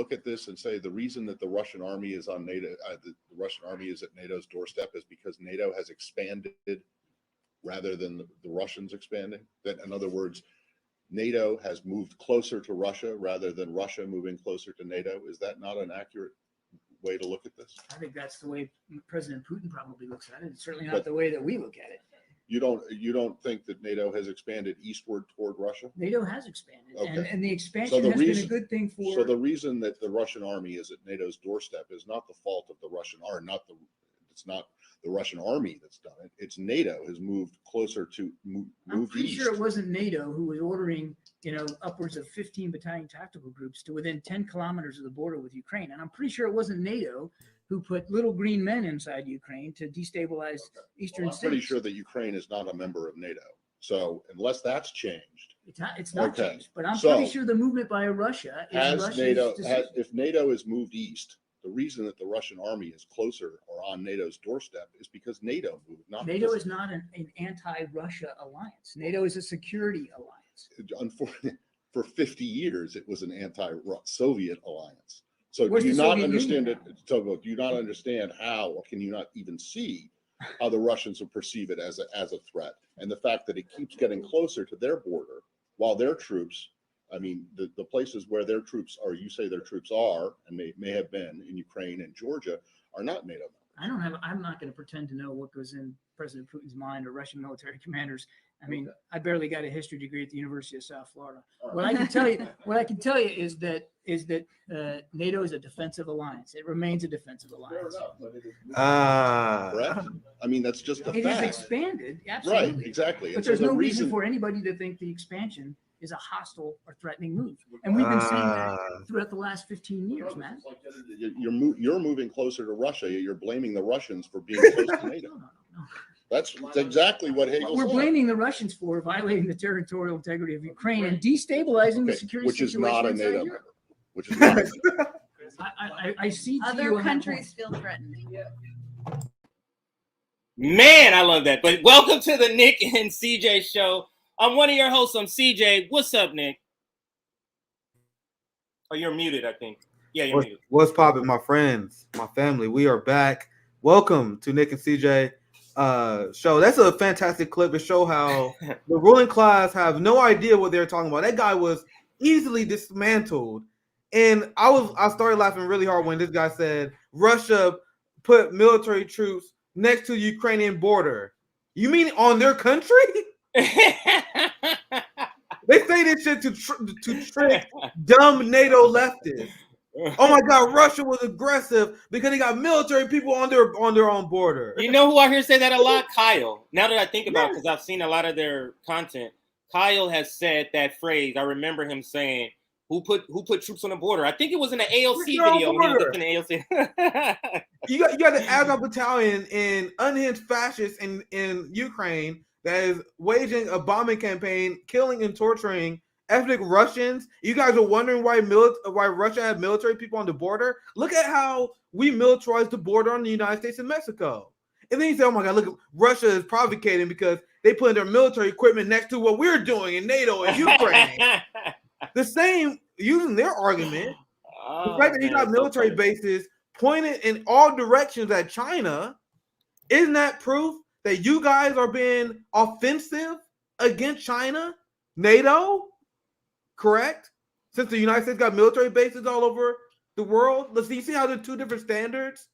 look at this and say the reason that the Russian army is on NATO, the Russian army is at NATO's doorstep is because NATO has expanded rather than the Russians expanding? That, in other words, NATO has moved closer to Russia rather than Russia moving closer to NATO. Is that not an accurate way to look at this? I think that's the way President Putin probably looks at it. It's certainly not the way that we look at it. You don't think that NATO has expanded eastward toward Russia? NATO has expanded, Okay. and the expansion has been a good thing for. So the reason that the Russian army is at NATO's doorstep is not the fault of the Russian army, it's not the Russian army that's done it. It's NATO has moved closer to moved I'm pretty east. sure it wasn't NATO who was ordering, upwards of 15 battalion tactical groups to within 10 kilometers of the border with Ukraine, and I'm pretty sure it wasn't NATO who put little green men inside Ukraine to destabilize eastern states. I'm pretty sure that Ukraine is not a member of NATO. So unless that's changed, it's not changed. But I'm pretty sure the movement by Russia is if NATO is moved east, the reason that the Russian army is closer or on NATO's doorstep is because NATO moved. NATO is not an anti-Russia alliance. NATO is a security alliance. Unfortunately, for 50 years, it was an anti-Soviet alliance. So do you not understand it? So do you not understand how, or can you not even see how the Russians will perceive it as a threat? And the fact that it keeps getting closer to their border while their troops, I mean, the places where their troops are, you say their troops are, and may have been in Ukraine and Georgia, are not NATO members. I'm not going to pretend to know what goes in President Putin's mind or Russian military commanders. I mean, I barely got a history degree at the University of South Florida. What I can tell you is that NATO is a defensive alliance. It remains a defensive alliance. Correct? I mean, that's just a fact. It has expanded, absolutely. Right, exactly. But there's no reason for anybody to think the expansion is a hostile or threatening move. And we've been saying that throughout the last 15 years, man. You're moving closer to Russia. You're blaming the Russians for being close to NATO. No. That's exactly what Hagel We're said. blaming the Russians for violating the territorial integrity of Ukraine and destabilizing the security Which is situation not a inside NATO Europe. member. Which is not. I see other countries feel threatened. Man, I love that. But welcome to the Nick and CJ show. I'm one of your hosts. I'm CJ. What's up, Nick? Oh, you're muted, I think. Yeah, you're muted. What's poppin', my friends, my family? We are back. Welcome to Nick and CJ show. That's a fantastic clip. It shows how the ruling class have no idea what they're talking about. That guy was easily dismantled. And I started laughing really hard when this guy said Russia put military troops next to the Ukrainian border. You mean on their country? They say this shit to trick dumb NATO leftists. Oh my God, Russia was aggressive because they got military people on their own border. You know who I hear say that a lot? Kyle. Now that I think about it, because I've seen a lot of their content, Kyle has said that phrase. I remember him saying, Who put troops on the border? I think it was in the AOC video when he was in the AOC. you got the Azov battalion in unhinged fascists in Ukraine that is waging a bombing campaign, killing and torturing ethnic Russians. You guys are wondering why Russia had military people on the border? Look at how we militarized the border on the United States and Mexico. And then you say, oh my God, look, Russia is provocating because they put their military equipment next to what we're doing in NATO and Ukraine. The same, using their argument, the fact that you got military bases pointed in all directions at China, isn't that proof that you guys are being offensive against China, NATO? Correct? Since the United States got military bases all over the world, let's see how the two different standards.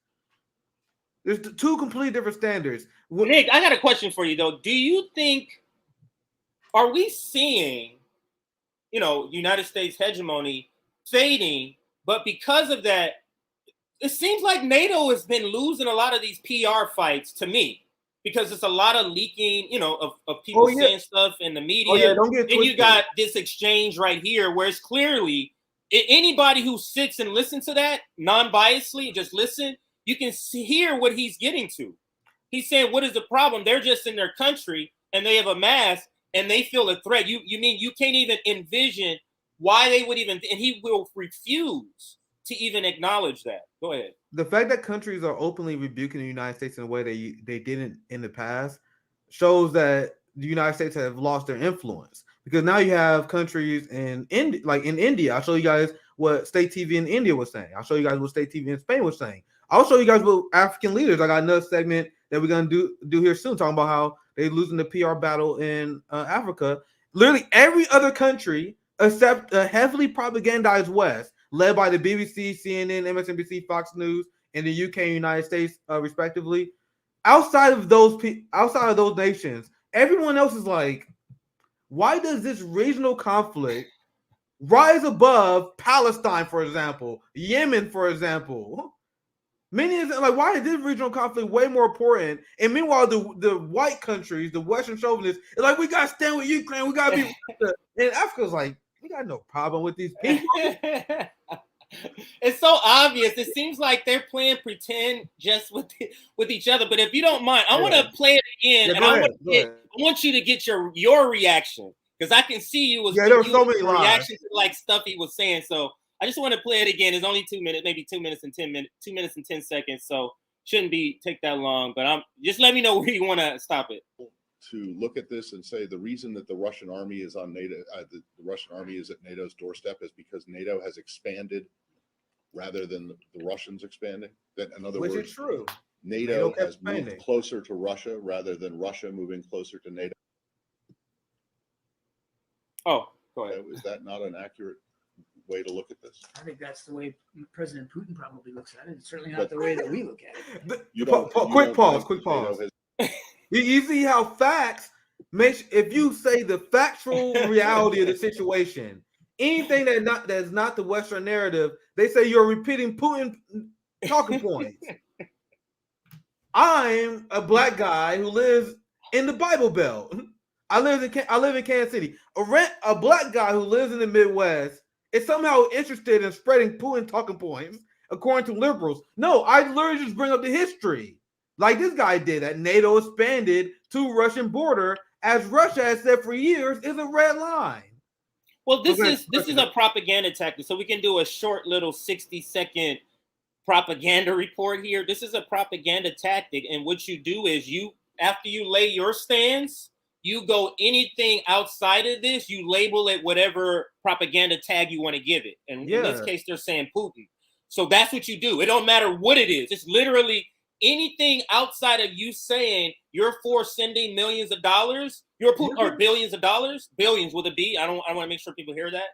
There's two completely different standards. Nick, I got a question for you though. Do you think, are we seeing, United States hegemony fading, but because of that, it seems like NATO has been losing a lot of these PR fights to me, because it's a lot of leaking, of people saying stuff in the media. And you got this exchange right here where it's clearly anybody who sits and listens to that non-biasedly, just listen, you can hear what he's getting to. He's saying, what is the problem? They're just in their country and they have a mask and they feel a threat. You mean you can't even envision why they would even, and he will refuse to even acknowledge that. Go ahead. The fact that countries are openly rebuking the United States in a way they didn't in the past shows that the United States have lost their influence. Because now you have countries in India. I'll show you guys what state TV in India was saying. I'll show you guys what state TV in Spain was saying. I'll show you guys what African leaders. I got another segment that we're gonna do here soon, talking about how they're losing the PR battle in Africa. Literally every other country except a heavily propagandized West, led by the BBC, CNN, MSNBC, Fox News, in the UK and United States, respectively. Outside of those nations, everyone else is like, why does this regional conflict rise above Palestine, for example, Yemen, for example? Many is like, why is this regional conflict way more important? And meanwhile, the white countries, the Western chauvinists, is like, we gotta stand with Ukraine, we gotta be. And Africa's like, we got no problem with these people. It's so obvious. It seems like they're playing pretend just with each other. But if you don't mind, I want to play it again, and I want you to get your reaction, because I can see you was there were so many reactions to like stuff he was saying. So I just want to play it again. It's only 2 minutes, maybe 2 minutes and 10 minutes, 2 minutes and 10 seconds. So shouldn't take that long. But just let me know where you want to stop it. To look at this and say the reason that the Russian army is on NATO, the Russian army is at NATO's doorstep is because NATO has expanded rather than the Russians expanding. That, in other words, is true. NATO has moved closer to Russia rather than Russia moving closer to NATO. Oh, go ahead. Is that not an accurate way to look at this? I think that's the way President Putin probably looks at it. It's certainly not the way that we look at it. Quick pause. You see how facts makes, if you say the factual reality of the situation, anything that's not the Western narrative, they say you're repeating Putin talking points. I'm a black guy who lives in the Bible Belt. I live in Kansas City. A black guy who lives in the Midwest is somehow interested in spreading Putin talking points, according to liberals. No, I literally just bring up the history. Like this guy did, that NATO expanded to Russian border, as Russia has said for years is a red line. Well, this is a propaganda tactic, so we can do a short little 60-second propaganda report here. This is a propaganda tactic, and what you do is after you lay your stance, you go anything outside of this, you label it whatever propaganda tag you want to give it. And in this case, they're saying Putin. So that's what you do. It don't matter what it is. It's literally anything outside of you saying you're for sending millions of dollars, you're Putin, or billions of dollars, billions with a B. I want to make sure people hear that.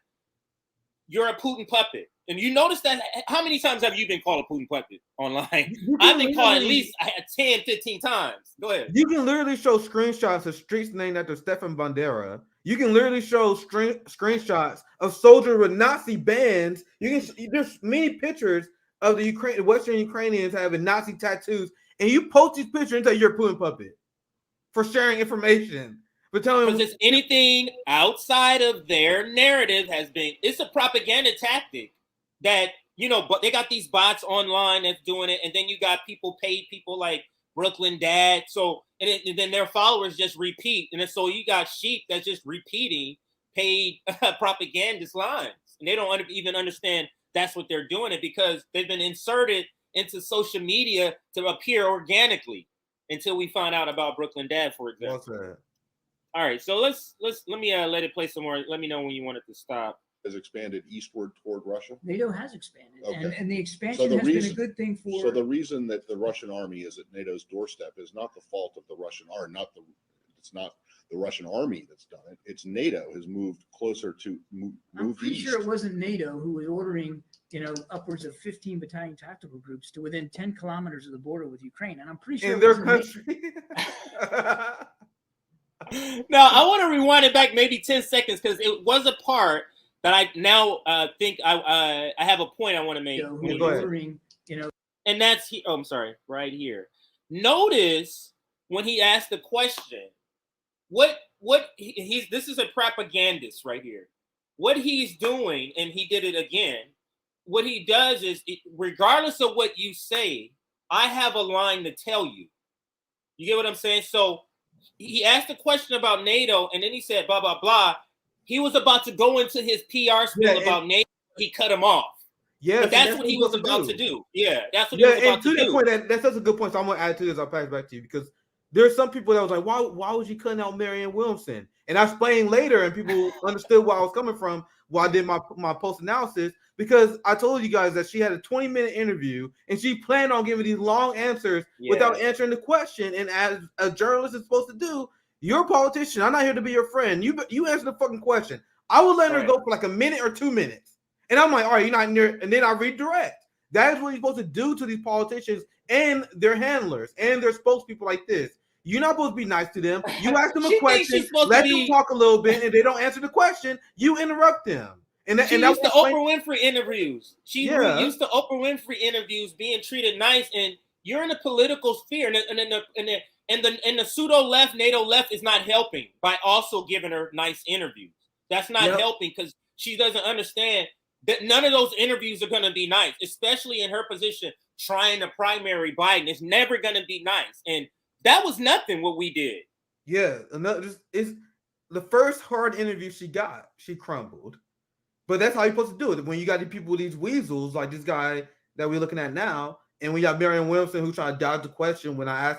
You're a Putin puppet. And you notice that, how many times have you been called a Putin puppet online? I've been called at least 10, 15 times. Go ahead. You can literally show screenshots of streets named after Stefan Bandera. You can literally show screenshots of soldiers with Nazi bands. There's many pictures of the Western Ukrainians having Nazi tattoos, and you post these pictures and say you're a Putin puppet for sharing information. For telling because it's anything outside of their narrative it's a propaganda tactic that, but they got these bots online that's doing it, and then you got paid people like Brooklyn Dad. So and then their followers just repeat, and then, so you got sheep that's just repeating paid propagandist lines, and they don't even understand that's what they're doing it because they've been inserted into social media to appear organically until we find out about Brooklyn Dad, for example. All right, so let me let it play some more. Let me know when you want it to stop. Has expanded eastward toward Russia. NATO has expanded, okay. and the expansion has been a good thing for. So the reason that the Russian army is at NATO's doorstep is not the fault of the Russian army. It's not the Russian army that's done it. It's NATO has moved closer to move I'm pretty east. sure it wasn't NATO who was ordering, upwards of 15 battalion tactical groups to within 10 kilometers of the border with Ukraine, and I'm pretty sure in their country. Now I want to rewind it back maybe 10 seconds because it was a part that I now think I have a point I want to make. And that's I'm sorry, right here. Notice when he asked the question, this is a propagandist right here. What he's doing, and he did it again. What he does is, regardless of what you say, I have a line to tell you. You get what I'm saying? So he asked a question about NATO, and then he said blah blah blah. He was about to go into his PR spiel about NATO. He cut him off. Yeah, but that's what he was about to do. Yeah, that's what he was about to do. Point, that's such a good point. So I'm gonna add to this. I'll pass it back to you because there's some people that was like, why was you cutting out Marianne Williamson? And I explained later, and people understood where I was coming from while I did my post analysis, because I told you guys that she had a 20-minute interview and she planned on giving these long answers without answering the question. And as a journalist is supposed to do, you're a politician. I'm not here to be your friend. You answer the fucking question. I would let her go for like a minute or 2 minutes. And I'm like, all right, you're not near. And then I redirect. That is what you're supposed to do to these politicians and their handlers and their spokespeople like this. You're not supposed to be nice to them. You ask them a question, let them talk a little bit, and they don't answer the question, you interrupt them. And she used to Oprah Winfrey interviews. She used to Oprah Winfrey interviews being treated nice, and you're in the political sphere, and the pseudo left, NATO left is not helping by also giving her nice interviews. That's not helping because she doesn't understand that none of those interviews are going to be nice, especially in her position trying to primary Biden. It's never going to be nice, and that was nothing what we did. Yeah, it's the first hard interview she got, she crumbled. But that's how you're supposed to do it. When you got these people with these weasels, like this guy that we're looking at now, and we got Marianne Williamson who tried to dodge the question when I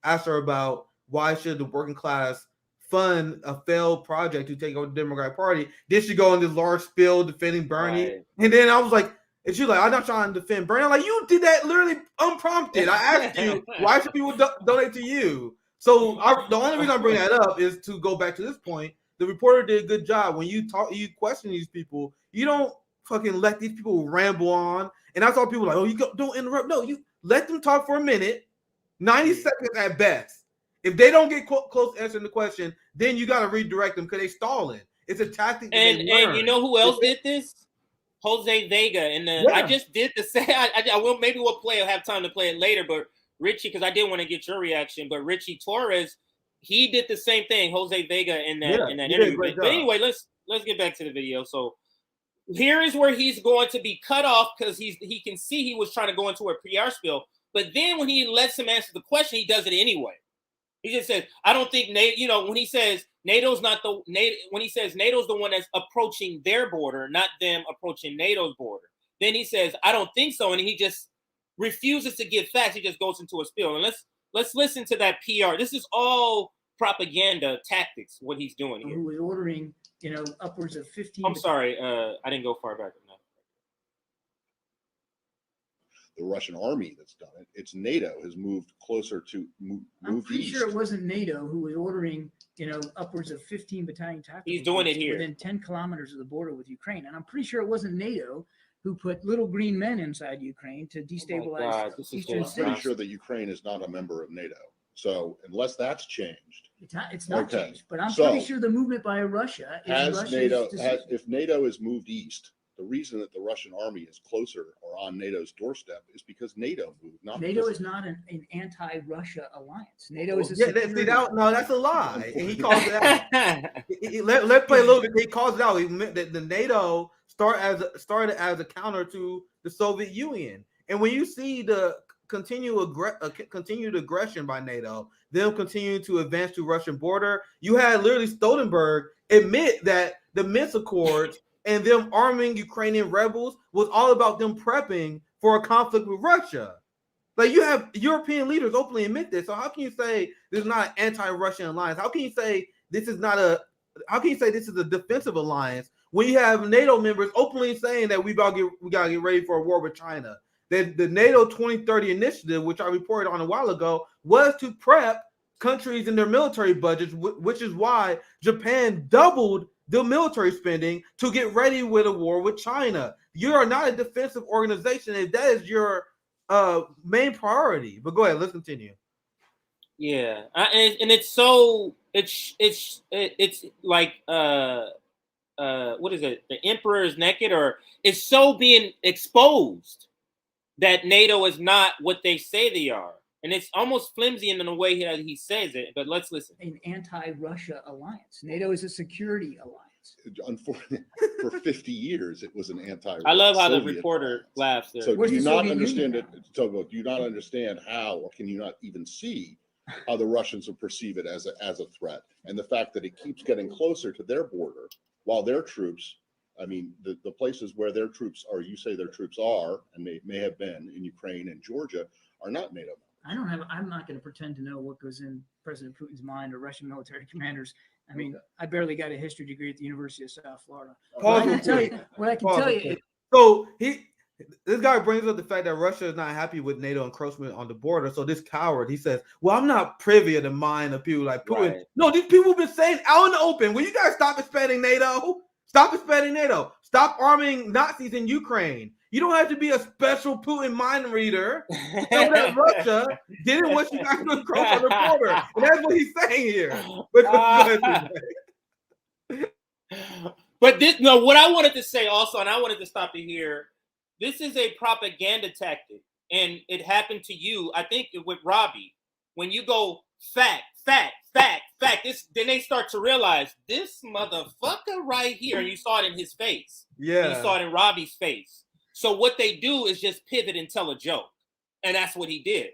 asked her about why should the working class fund a failed project to take over the Democratic Party. Then she go on this large spill defending Bernie. Right. And then I was like, and she's like, I'm not trying to defend Bernie. I'm like, you did that literally unprompted. I asked you, why should people donate to you? So the only reason I bring that up is to go back to this point. The reporter did a good job. When you question these people, you don't fucking let these people ramble on. And I saw people like, oh, don't interrupt. No, you let them talk for a minute, 90 seconds at best. If they don't get close answering the question, then you got to redirect them because they stalling. It's a tactic. And you know who else did this? Jose Vega. And I just did the same. I will, maybe we'll have time to play it later, but Richie, because I didn't want to get your reaction, but Richie Torres, he did the same thing, Jose Vega, in that interview. But anyway, let's get back to the video. So here is where he's going to be cut off because he can see he was trying to go into a PR spill. But then when he lets him answer the question, he does it anyway. He just says, I don't think NATO, when he says NATO's when he says NATO's the one that's approaching their border, not them approaching NATO's border. Then he says, I don't think so. And he just refuses to give facts. He just goes into a spill. And let's listen to that PR. This is all propaganda tactics, what he's doing here. Who was ordering, upwards of 15. I'm sorry, I didn't go far back enough. The Russian army that's done it. It's NATO has moved closer to move I'm pretty east. sure it wasn't NATO who was ordering, upwards of 15 battalion tactical. He's doing it here within 10 kilometers of the border with Ukraine, and I'm pretty sure it wasn't NATO who put little green men inside Ukraine to destabilize eastern cities. I'm pretty sure that Ukraine is not a member of NATO. So unless that's changed, it's not changed. But I'm pretty sure the movement by Russia is if NATO is moved east. The reason that the Russian army is closer or on NATO's doorstep is because NATO moved. NATO is not an anti-Russia alliance. NATO is no, that's a lie. And he calls it out. Let's play a little bit. He calls it out. He meant that the NATO started as a counter to the Soviet Union. And when you see the continued aggression by NATO, them continuing to advance to Russian border, you had literally Stoltenberg admit that the Minsk Accords and them arming Ukrainian rebels was all about them prepping for a conflict with Russia. Like, you have European leaders openly admit this. So how can you say this is not an anti-Russian alliance? How can you say this is a defensive alliance when you have NATO members openly saying that we gotta get ready for a war with China? That the NATO 2030 initiative, which I reported on a while ago, was to prep countries in their military budgets, which is why Japan doubled the military spending to get ready with a war with China. You are not a defensive organization if that is your main priority. But go ahead, let's continue. Yeah, and it's so it's like what is it? The emperor is naked, or it's so being exposed that NATO is not what they say they are. And it's almost flimsy in the way he says it, but let's listen. An anti-Russia alliance. NATO is a security alliance. Unfortunately, for 50 years, it was an anti-Russia. I love how the reporter laughs there. So do you not understand it? Do you not understand how, or can you not even see how the Russians will perceive it as a threat? And the fact that it keeps getting closer to their border while their troops, I mean, the places where their troops are, you say their troops are, and they may have been in Ukraine and Georgia, are not NATO. I'm not going to pretend to know what goes in President Putin's mind or Russian military commanders. I mean, I barely got a history degree at the University of South Florida. Pause What I real can tell quick. you, what I can Pause tell real you quick. is So this guy brings up the fact that Russia is not happy with NATO encroachment on the border. So this coward, he says, well, I'm not privy to the mind of people like Putin. Right. No, these people have been saying out in the open, will you guys stop expanding NATO? Stop expanding NATO. Stop arming Nazis in Ukraine. You don't have to be a special Putin mind reader to know that Russia didn't want you guys to encroach on the border. And that's what he's saying here. But this, no, what I wanted to say also, and I wanted to stop you here, this is a propaganda tactic, and it happened to you, I think, with Robbie. When you go fact, this, then they start to realize this motherfucker right here, and you saw it in his face. Yeah. You saw it in Robbie's face. So what they do is just pivot and tell a joke, and that's what he did.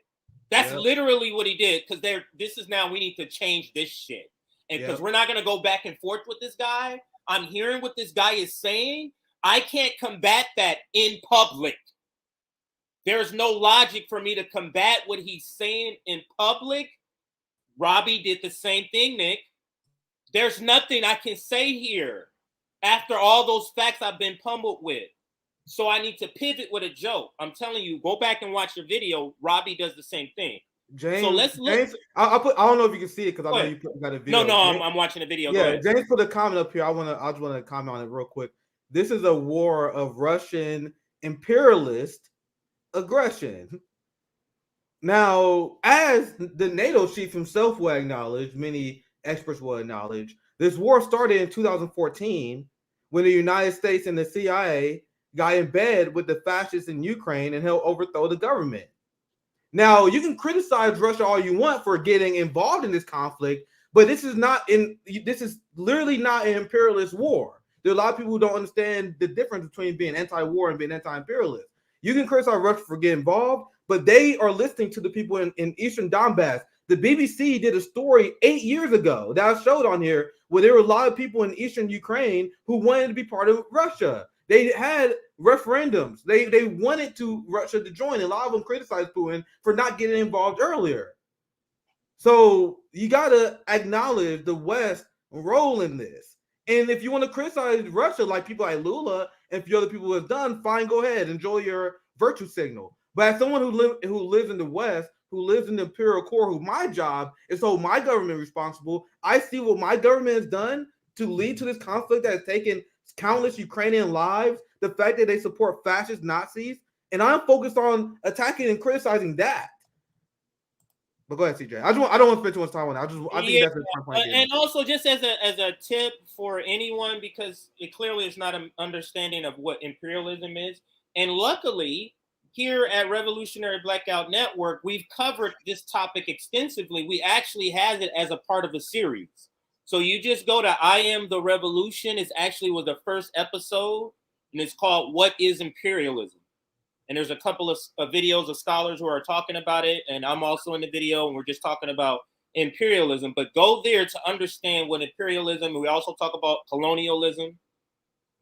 That's literally what he did, because this is now, we need to change this shit, and because we're not going to go back and forth with this guy. I'm hearing what this guy is saying. I can't combat that in public. There's no logic for me to combat what he's saying in public. Robbie did the same thing, Nick. There's nothing I can say here after all those facts I've been pummeled with. So I need to pivot with a joke. I'm telling you, go back and watch the video. Robbie does the same thing. James, so let's look. James, I don't know if you can see it because I know you got a video. No, I'm watching a video. Yeah, James put a comment up here. I just want to comment on it real quick. This is a war of Russian imperialist aggression. Now, as the NATO chief himself will acknowledge, many experts will acknowledge, this war started in 2014 when the United States and the CIA got in bed with the fascists in Ukraine and helped overthrow the government. Now, you can criticize Russia all you want for getting involved in this conflict, but this is literally not an imperialist war. There are a lot of people who don't understand the difference between being anti-war and being anti-imperialist. You can criticize Russia for getting involved, but they are listening to the people in Eastern Donbass. The BBC did a story 8 years ago that I showed on here where there were a lot of people in Eastern Ukraine who wanted to be part of Russia. They had referendums. They wanted Russia to join. A lot of them criticized Putin for not getting involved earlier. So you got to acknowledge the West's role in this. And if you want to criticize Russia, like people like Lula and a few other people have done, fine, go ahead, enjoy your virtue signal. But as someone who lives in the West, who lives in the imperial core, who my job is to hold my government responsible, I see what my government has done to lead to this conflict that has taken countless Ukrainian lives, the fact that they support fascist Nazis, and I'm focused on attacking and criticizing that. But go ahead, CJ. I don't want to spend too much time on that. I think that's the point. And also, just as a tip for anyone, because it clearly is not an understanding of what imperialism is, and luckily here at Revolutionary Blackout Network, we've covered this topic extensively. We actually have it as a part of a series. So you just go to I Am the Revolution. It actually was the first episode, and it's called What is Imperialism? And there's a couple of videos of scholars who are talking about it, and I'm also in the video, and we're just talking about imperialism. But go there to understand what imperialism, and we also talk about colonialism.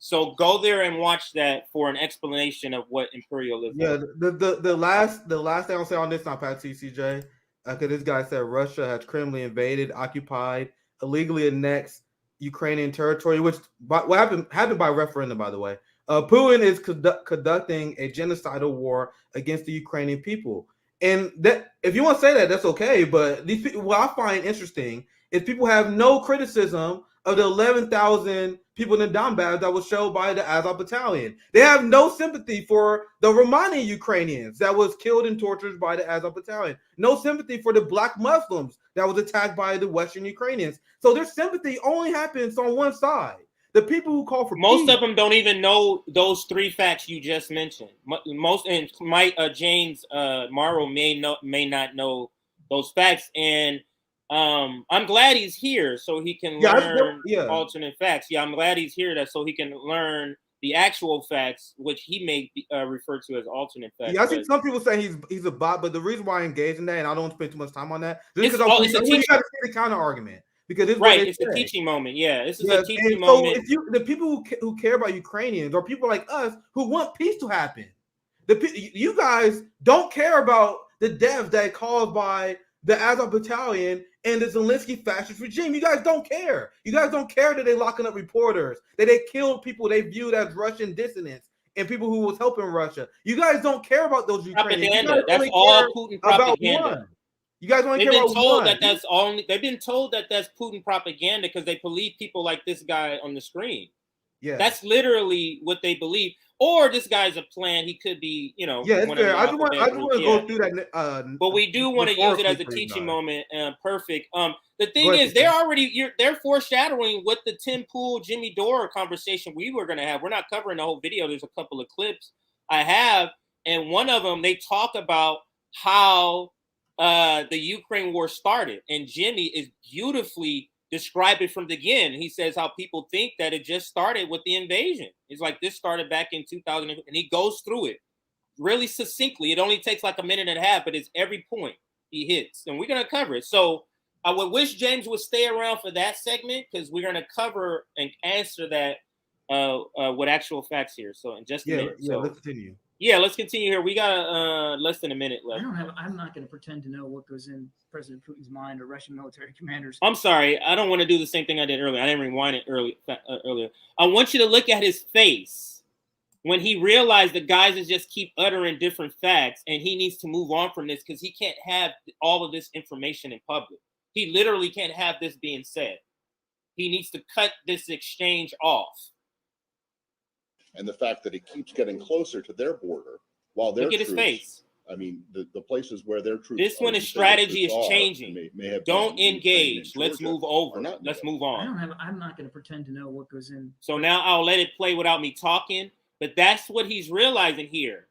So go there and watch that for an explanation of what imperialism is. Yeah, the last thing I'll say on this, not Pat CJ, because this guy said Russia has criminally invaded, occupied, illegally annexed Ukrainian territory, which what happened by referendum, by the way. Putin is conducting a genocidal war against the Ukrainian people, and that if you want to say that, that's okay. But these people, what I find interesting is people have no criticism of the 11,000 people in the Donbass that was showed by the Azov battalion. They have no sympathy for the Romanian Ukrainians that was killed and tortured by the Azov battalion. No sympathy for the Black Muslims that was attacked by the Western Ukrainians. So their sympathy only happens on one side. The people who call for most of them don't even know those three facts you just mentioned. Most, and James Morrow may not know those facts, and I'm glad he's here so he can learn alternate facts. Yeah, I'm glad he's here so he can learn the actual facts, which he may refer to as alternate facts. Yeah, I think some people say he's a bot, but the reason why I engage in that, and I don't want to spend too much time on that, it's because I got to see the counter argument. Because it's a teaching moment. Yeah, this is a teaching moment. So if the people who care about Ukrainians or people like us who want peace to happen, you guys don't care about the deaths that caused by the Azov battalion in the Zelensky fascist regime. You guys don't care. You guys don't care that they're locking up reporters, that they killed people they viewed as Russian dissidents and people who was helping Russia. You guys don't care about those Ukrainians. Propaganda. That's all Putin propaganda. You guys only They've care been about told one. that that's only. They've been told that that's Putin propaganda because they believe people like this guy on the screen. Yeah, that's literally what they believe. Or this guy's a plan. He could be, you know. Yeah, it's fair. I just want to go through that. But we do want to use it as a teaching moment. Perfect. The thing is, they're foreshadowing what the Tim Pool, Jimmy Dore conversation we were going to have. We're not covering the whole video. There's a couple of clips I have, and one of them they talk about how the Ukraine war started, and Jimmy is beautifully describe it from the beginning. He says how people think that it just started with the invasion. It's like this started back in 2000, and he goes through it really succinctly. It only takes like a minute and a half, but it's every point he hits, and we're gonna cover it. So I would wish James would stay around for that segment because we're gonna cover and answer that with actual facts here. So in just a minute. So let's continue. Yeah, let's continue here. We got less than a minute left. I'm not going to pretend to know what goes in President Putin's mind or Russian military commanders. I'm sorry. I don't want to do the same thing I did earlier. I didn't rewind it earlier. I want you to look at his face when he realized the guys just keep uttering different facts, and he needs to move on from this because he can't have all of this information in public. He literally can't have this being said. He needs to cut this exchange off. And the fact that it keeps getting closer to their border while their look at troops, his face. I mean, the places where their troops. This one, his strategy is changing. Don't engage. Let's move over. Let's move on. I'm not going to pretend to know what goes in. So now I'll let it play without me talking. But that's what he's realizing here.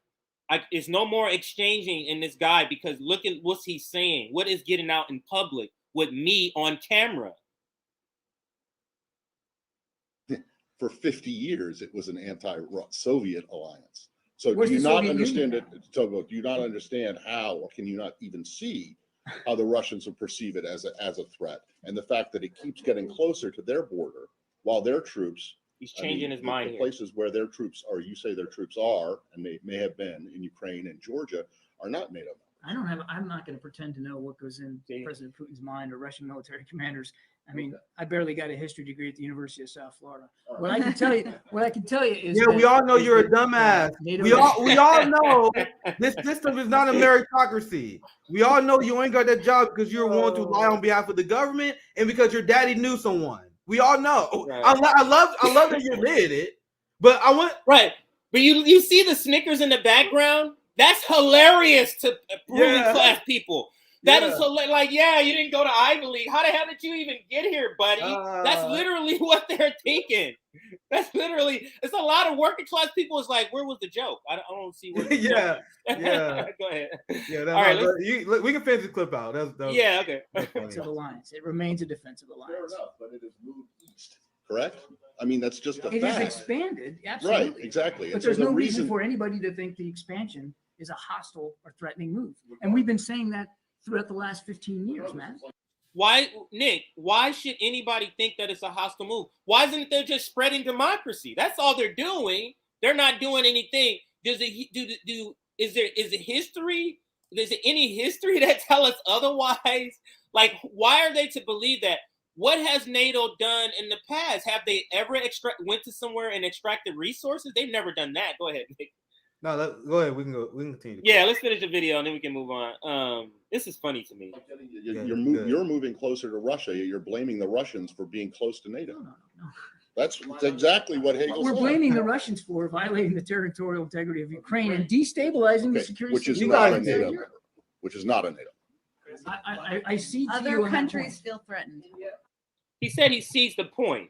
It's no more exchanging in this guy because look at what he's saying. What is getting out in public with me on camera? For 50 years, it was an anti-Soviet alliance. So do you not understand it? Do you not understand how, or can you not even see how the Russians will perceive it as a threat? And the fact that it keeps getting closer to their border while their troops. He's changing his mind here. Places where their troops are, you say their troops are, and they may have been in Ukraine and Georgia, are not NATO members. I'm not going to pretend to know what goes in President Putin's mind or Russian military commanders. I mean, I barely got a history degree at the University of South Florida. What I can tell you is we all know you're a dumbass. We all know this system is not a meritocracy. We all know you ain't got that job because you're willing to lie on behalf of the government and because your daddy knew someone. We all know. Right. I love that you admitted it, but I want right. But you see the Snickers in the background? That's hilarious to ruling class people. That is like, you didn't go to Ivy League. How the hell did you even get here, buddy? That's literally what they're thinking. That's literally, it's a lot of working class people. It's like, where was the joke? I don't see where the joke. Go ahead. Yeah, all right, we can finish the clip out. Okay. Defensive alliance. It remains a defensive alliance. Fair enough, but it has moved east. Correct? I mean, that's just a fact. It has expanded, absolutely. Right, exactly. But there's no reason for anybody to think the expansion is a hostile or threatening move. And we've been saying that throughout the last 15 years, man. Why, Nick, why should anybody think that it's a hostile move? Why isn't it they're just spreading democracy? That's all they're doing. They're not doing anything. Is it history? Is there any history that tell us otherwise? Like, why are they to believe that? What has NATO done in the past? Have they ever went to somewhere and extracted resources? They've never done that. Go ahead, Nick. No, go ahead. We can continue. Yeah, let's finish the video and then we can move on. This is funny to me. You're moving closer to Russia. You're blaming the Russians for being close to NATO. No. That's exactly what Hegel We're said. blaming the Russians for violating the territorial integrity of Ukraine and destabilizing the security which is system. not a NATO member. Which is not a NATO. I see other countries feel threatened. He said he sees the point,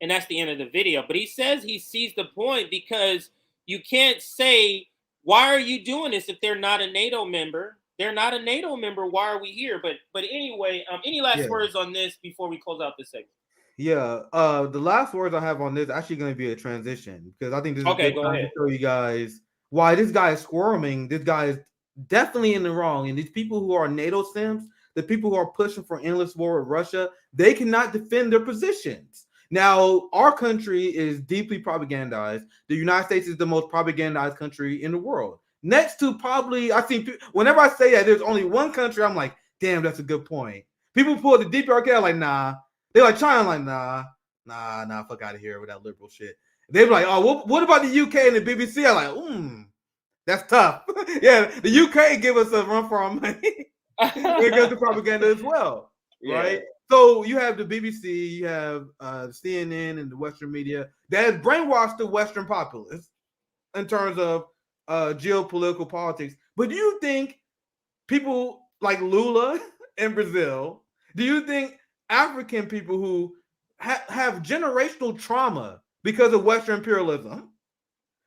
and that's the end of the video. But he says he sees the point because you can't say, why are you doing this if they're not a NATO member? They're not a NATO member. Why are we here? But anyway, any last words on this before we close out this segment? Yeah, the last words I have on this is actually going to be a transition because I think this is okay. a good Go time ahead. to show you guys why this guy is squirming. This guy is definitely in the wrong. And these people who are NATO simps, the people who are pushing for endless war with Russia, they cannot defend their positions. Now, our country is deeply propagandized. The United States is the most propagandized country in the world. Next to probably, whenever I say that, there's only one country, I'm like, damn, that's a good point. People pull the DPRK like, nah. They like China like, nah, fuck out of here with that liberal shit. They be like, oh, what about the UK and the BBC? I'm like, that's tough. Yeah, the UK give us a run for our money. It goes to propaganda as well, right? Yeah. So you have the BBC, you have CNN and the Western media that has brainwashed the Western populace in terms of geopolitical politics. But do you think people like Lula in Brazil, do you think African people who have generational trauma because of Western imperialism,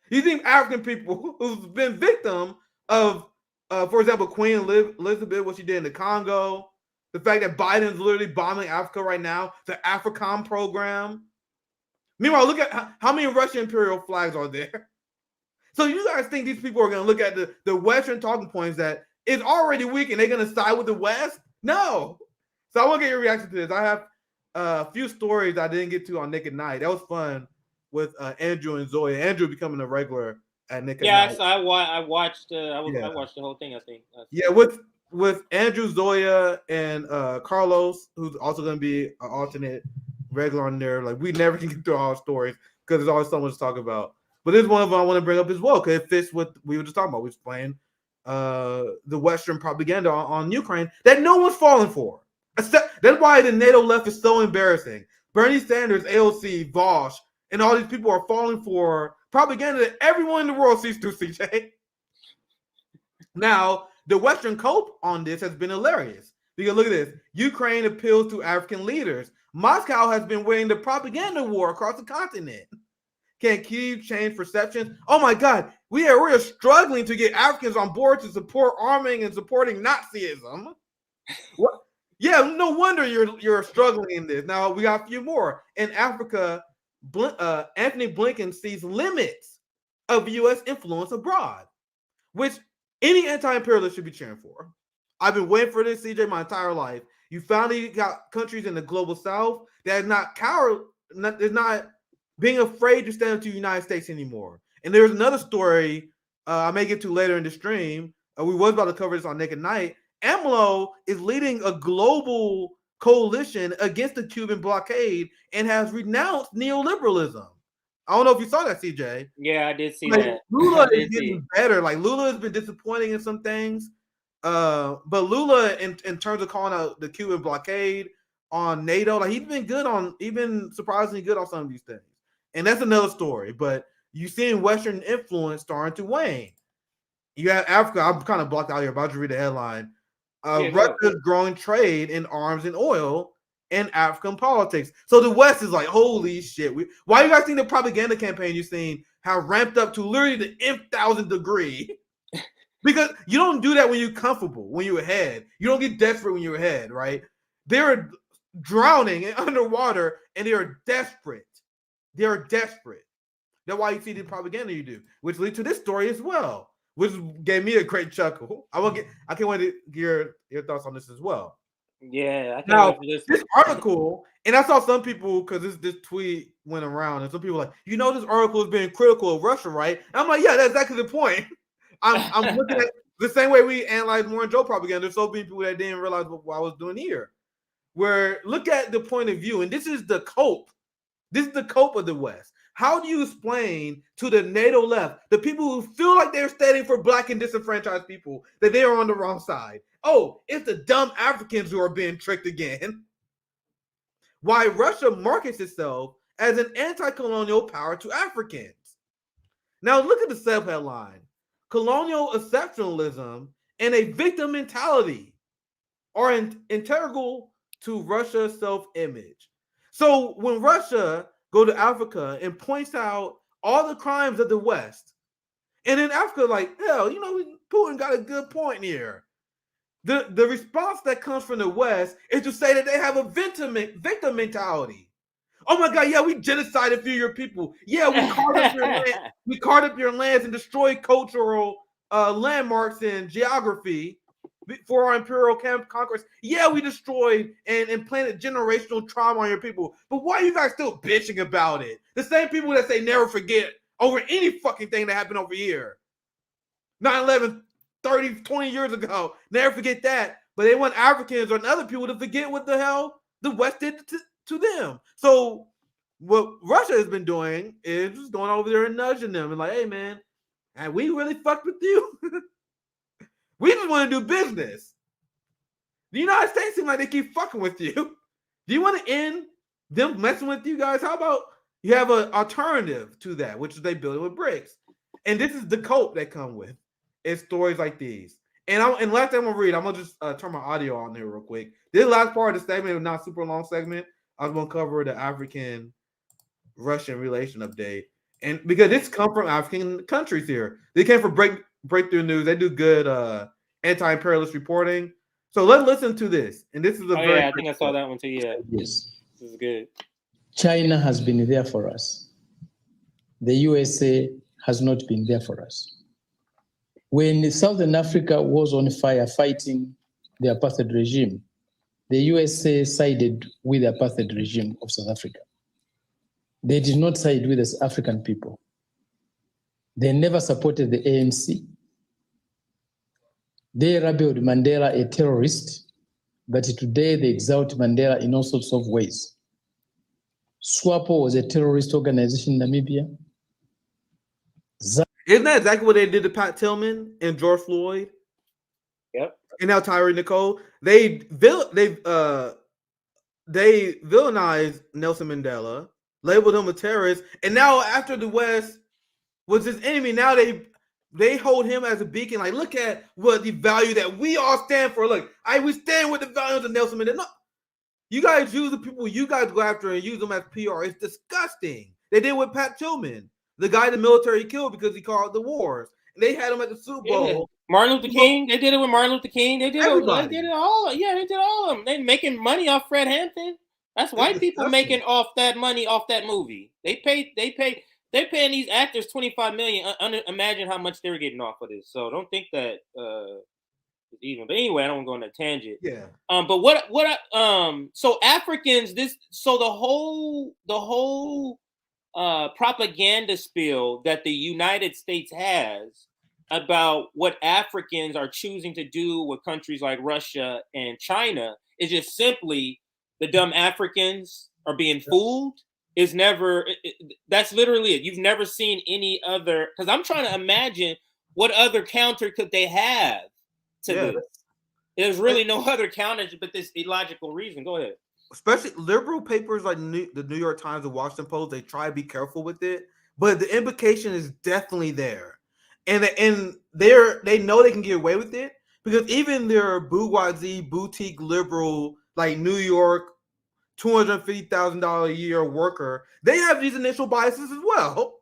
you think African people who've been victim of, for example, Queen Elizabeth, what she did in the Congo, the fact that Biden's literally bombing Africa right now, the AFRICOM program. Meanwhile, look at how many Russian imperial flags are there. So you guys think these people are going to look at the Western talking points that is already weak and they're going to side with the West? No. So I want to get your reaction to this. I have a few stories I didn't get to on Nick at Night. That was fun with Andrew and Zoya. Andrew becoming a regular at Nick at Night. So I watched the whole thing, I think. Yeah, with Andrew, Zoya, and Carlos, who's also going to be an alternate regular on there. Like, we never can get through all our stories because there's always so much to talk about. But this is one of them I want to bring up as well because it fits what we were just talking about. We was playing the Western propaganda on Ukraine that no one's falling for. That's why the NATO left is so embarrassing. Bernie Sanders, AOC, Vosh, and all these people are falling for propaganda that everyone in the world sees through, CJ. Now, the Western cope on this has been hilarious. Because look at this. Ukraine appeals to African leaders. Moscow has been winning the propaganda war across the continent. Can Kyiv change perceptions? Oh my God, we are struggling to get Africans on board to support arming and supporting Nazism. What? Yeah, no wonder you're struggling in this. Now we got a few more. In Africa, Anthony Blinken sees limits of U.S. influence abroad, which any anti-imperialist should be cheering for. I've been waiting for this, CJ, my entire life. You finally got countries in the global South that is not being afraid to stand up to the United States anymore. And there's another story I may get to later in the stream. We was about to cover this on Nick at Night. AMLO is leading a global coalition against the Cuban blockade and has renounced neoliberalism. I don't know if you saw that, CJ. Yeah, I did see like, that. Lula is getting better. Like, Lula has been disappointing in some things. But Lula, in terms of calling out the Cuban blockade on NATO, like, he's been surprisingly good on some of these things. And that's another story. But you're seeing Western influence starting to wane. You have Africa. I'm kind of blocked out here, but I'll just read the headline. Russia's growing trade in arms and oil and African politics. So the West is like, holy shit. Why you guys think the propaganda campaign you're seeing have ramped up to literally the nth degree? Because you don't do that when you're comfortable, when you're ahead. You don't get desperate when you're ahead, right? They're drowning and underwater, and they are desperate. They are desperate. That's why you see the propaganda you do, which leads to this story as well, which gave me a great chuckle. I can't wait to hear your thoughts on this as well. Yeah, I can't wait for this article, and I saw some people, because this tweet went around, and some people were like, this article is being critical of Russia, right? And I'm like, yeah, that's exactly the point. I'm looking at the same way we analyze Warren Joe propaganda. There's so many people that didn't realize what I was doing here. Where look at the point of view, and this is the cope. This is the cope of the West. How do you explain to the NATO left, the people who feel like they're standing for black and disenfranchised people, that they are on the wrong side? Oh, it's the dumb Africans who are being tricked again. Why Russia markets itself as an anti-colonial power to Africans. Now look at the sub-headline. Colonial exceptionalism and a victim mentality are integral to Russia's self-image. So when Russia go to Africa and points out all the crimes of the West, and in Africa, like, hell, Putin got a good point here. The response that comes from the West is to say that they have a victim mentality. Oh my God, yeah, we genocided a few of your people. Yeah, we carved up your land. We carved up your lands and destroyed cultural landmarks and geography for our imperial conquest. Yeah, we destroyed and planted generational trauma on your people. But why are you guys still bitching about it? The same people that say never forget over any fucking thing that happened over here. 9/11, 30, 20 years ago. Never forget that. but they want Africans or other people to forget what the hell the West did to them. So what Russia has been doing is just going over there and nudging them and like, hey man, and we really fucked with you. We just want to do business. The United States seem like they keep fucking with you. Do you want to end them messing with you guys? How about you have an alternative to that, which is they build it with bricks? And this is the cope they come with. It's stories like these. And last thing I'm gonna read, I'm gonna just turn my audio on there real quick. This last part of the segment, not super long segment. I was gonna cover the African-Russian relation update, and because this come from African countries here, they came from Breakthrough News. They do good anti-imperialist reporting. So let's listen to this. And this is I think I saw that one too. Yeah, Yes. this is good. China has been there for us. The USA has not been there for us. When Southern Africa was on fire fighting the apartheid regime, the USA sided with the apartheid regime of South Africa. They did not side with the African people. They never supported the ANC. They labeled Mandela a terrorist, but today they exalt Mandela in all sorts of ways. SWAPO was a terrorist organization in Namibia. Isn't that exactly what they did to Pat Tillman and George Floyd? Yep. And now Tyree Nicole. They villainized Nelson Mandela, labeled him a terrorist, and now after the West was his enemy, now they hold him as a beacon. Like, look at what the value that we all stand for. Look, we stand with the values of Nelson Mandela. No, you guys use the people you guys go after and use them as PR. It's disgusting. They did with Pat Tillman, the guy the military killed because he called the wars. And they had him at the Super Bowl. Yeah. Martin Luther King. They did it with Martin Luther King. They did Everybody. it. They did it all. Yeah, they did all of them. They making money off Fred Hampton. That's white people making off that money off that movie. They're paying these actors $25 million. Imagine how much they were getting off of this. So don't think that it's even. But anyway, I don't want to go on a tangent. Yeah. But so Africans, the whole propaganda spiel that the United States has about what Africans are choosing to do with countries like Russia and China is just simply the dumb Africans are being fooled. Is never. That's literally it. You've never seen any other. Because I'm trying to imagine what other counter could they have to this. There's really no other counter but this illogical reason. Go ahead. Especially liberal papers like the New York Times and Washington Post, they try to be careful with it, but the implication is definitely there, and they know they can get away with it because even their bourgeoisie boutique liberal like New York $250,000 a year worker, they have these initial biases as well.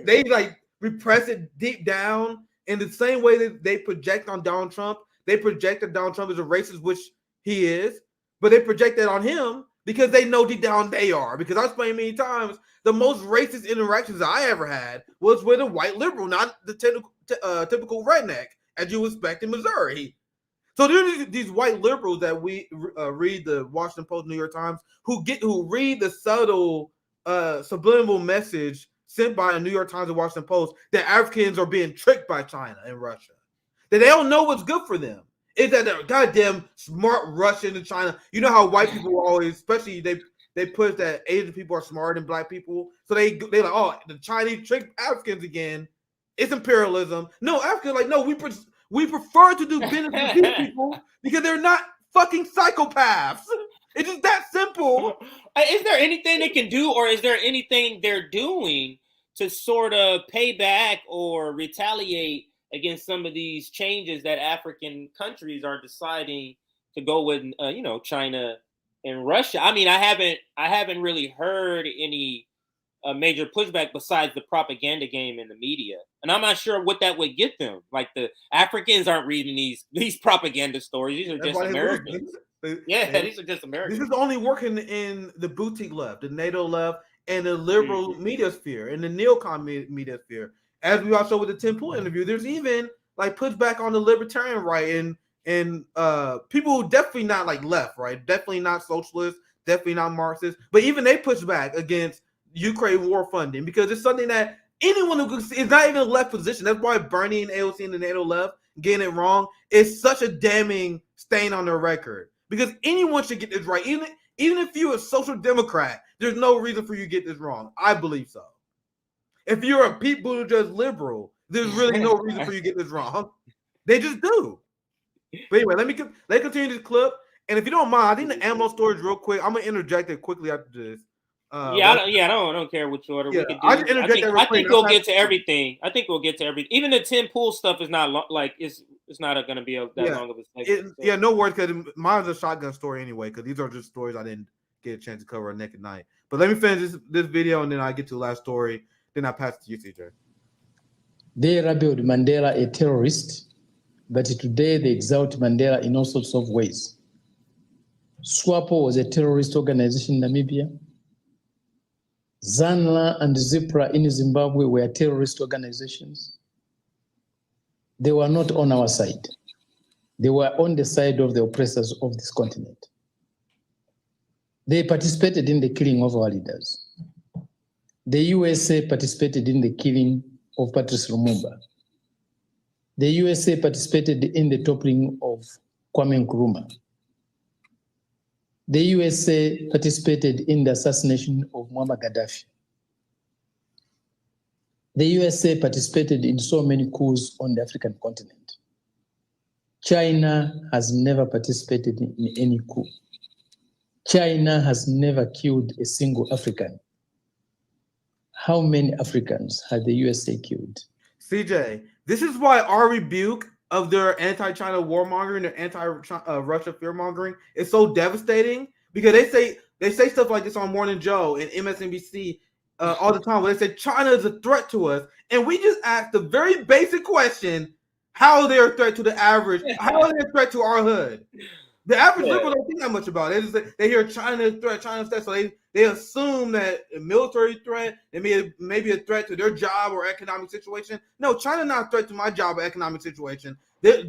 They like repress it deep down in the same way that they project on Donald Trump. They project that Donald Trump is a racist, which he is. But they project that on him because they know deep down they are. Because I've explained many times, the most racist interactions I ever had was with a white liberal, not the typical redneck, as you expect in Missouri. So there's these white liberals that we read the Washington Post, New York Times, who read the subtle subliminal message sent by the New York Times and Washington Post that Africans are being tricked by China and Russia. That they don't know what's good for them. Is that they're goddamn smart Russian and China. You know how white people always, especially they push that Asian people are smarter than black people. So they like, oh, the Chinese tricked Africans again. It's imperialism. No, Africans like, no, we prefer to do business with these people because they're not fucking psychopaths. It's just that simple. Is there anything they can do, or is there anything they're doing to sort of pay back or retaliate against some of these changes that African countries are deciding to go with, China and Russia? I mean, I haven't really heard any major pushback besides the propaganda game in the media, and I'm not sure what that would get them. Like the Africans aren't reading these propaganda stories; these are just Americans. These are just Americans. This is only working in the boutique left, the NATO left, and the liberal media sphere, and the neocon media sphere. As we also with the Tim Pool interview, there's even like pushback on the libertarian right and people who definitely not like left, right? Definitely not socialist, definitely not Marxist, but even they push back against Ukraine war funding because it's something that anyone who is not even a left position. That's why Bernie and AOC and the NATO left getting it wrong is such a damning stain on their record. Because anyone should get this right. Even if you're a social democrat, there's no reason for you to get this wrong. I believe so. If you're a Pete Buttigieg liberal, there's really no reason for you to get this wrong. They just do. But anyway, let me continue this clip. And if you don't mind, I think the ammo story is real quick. I'm gonna interject it quickly after this. I don't care which order we can do. I think we'll get to everything. I think we'll get to everything. Even the Tim Pool stuff is not it's not going to be that long of a segment. Yeah, no worries, because mine's a shotgun story anyway, because these are just stories I didn't get a chance to cover on Naked Night. But let me finish this video, and then I get to the last story. Then I pass it to you, CJ. They labeled Mandela a terrorist, but today they exalt Mandela in all sorts of ways. SWAPO was a terrorist organization in Namibia. ZANLA and ZIPRA in Zimbabwe were terrorist organizations. They were not on our side. They were on the side of the oppressors of this continent. They participated in the killing of our leaders. The USA participated in the killing of Patrice Lumumba. The USA participated in the toppling of Kwame Nkrumah. The USA participated in the assassination of Muammar Gaddafi. The USA participated in so many coups on the African continent. China has never participated in any coup. China has never killed a single African. How many Africans had the USA killed? CJ, this is why our rebuke of their anti-China warmongering, their anti-Russia fear-mongering is so devastating, because they say stuff like this on Morning Joe and MSNBC all the time, where they say China is a threat to us, and we just ask the very basic question: how are they a threat to the average? How are they a threat to our hood? The average liberal don't think that much about it. They hear China threat, so they assume that a military threat, it may be a threat to their job or economic situation. No, China not a threat to my job or economic situation.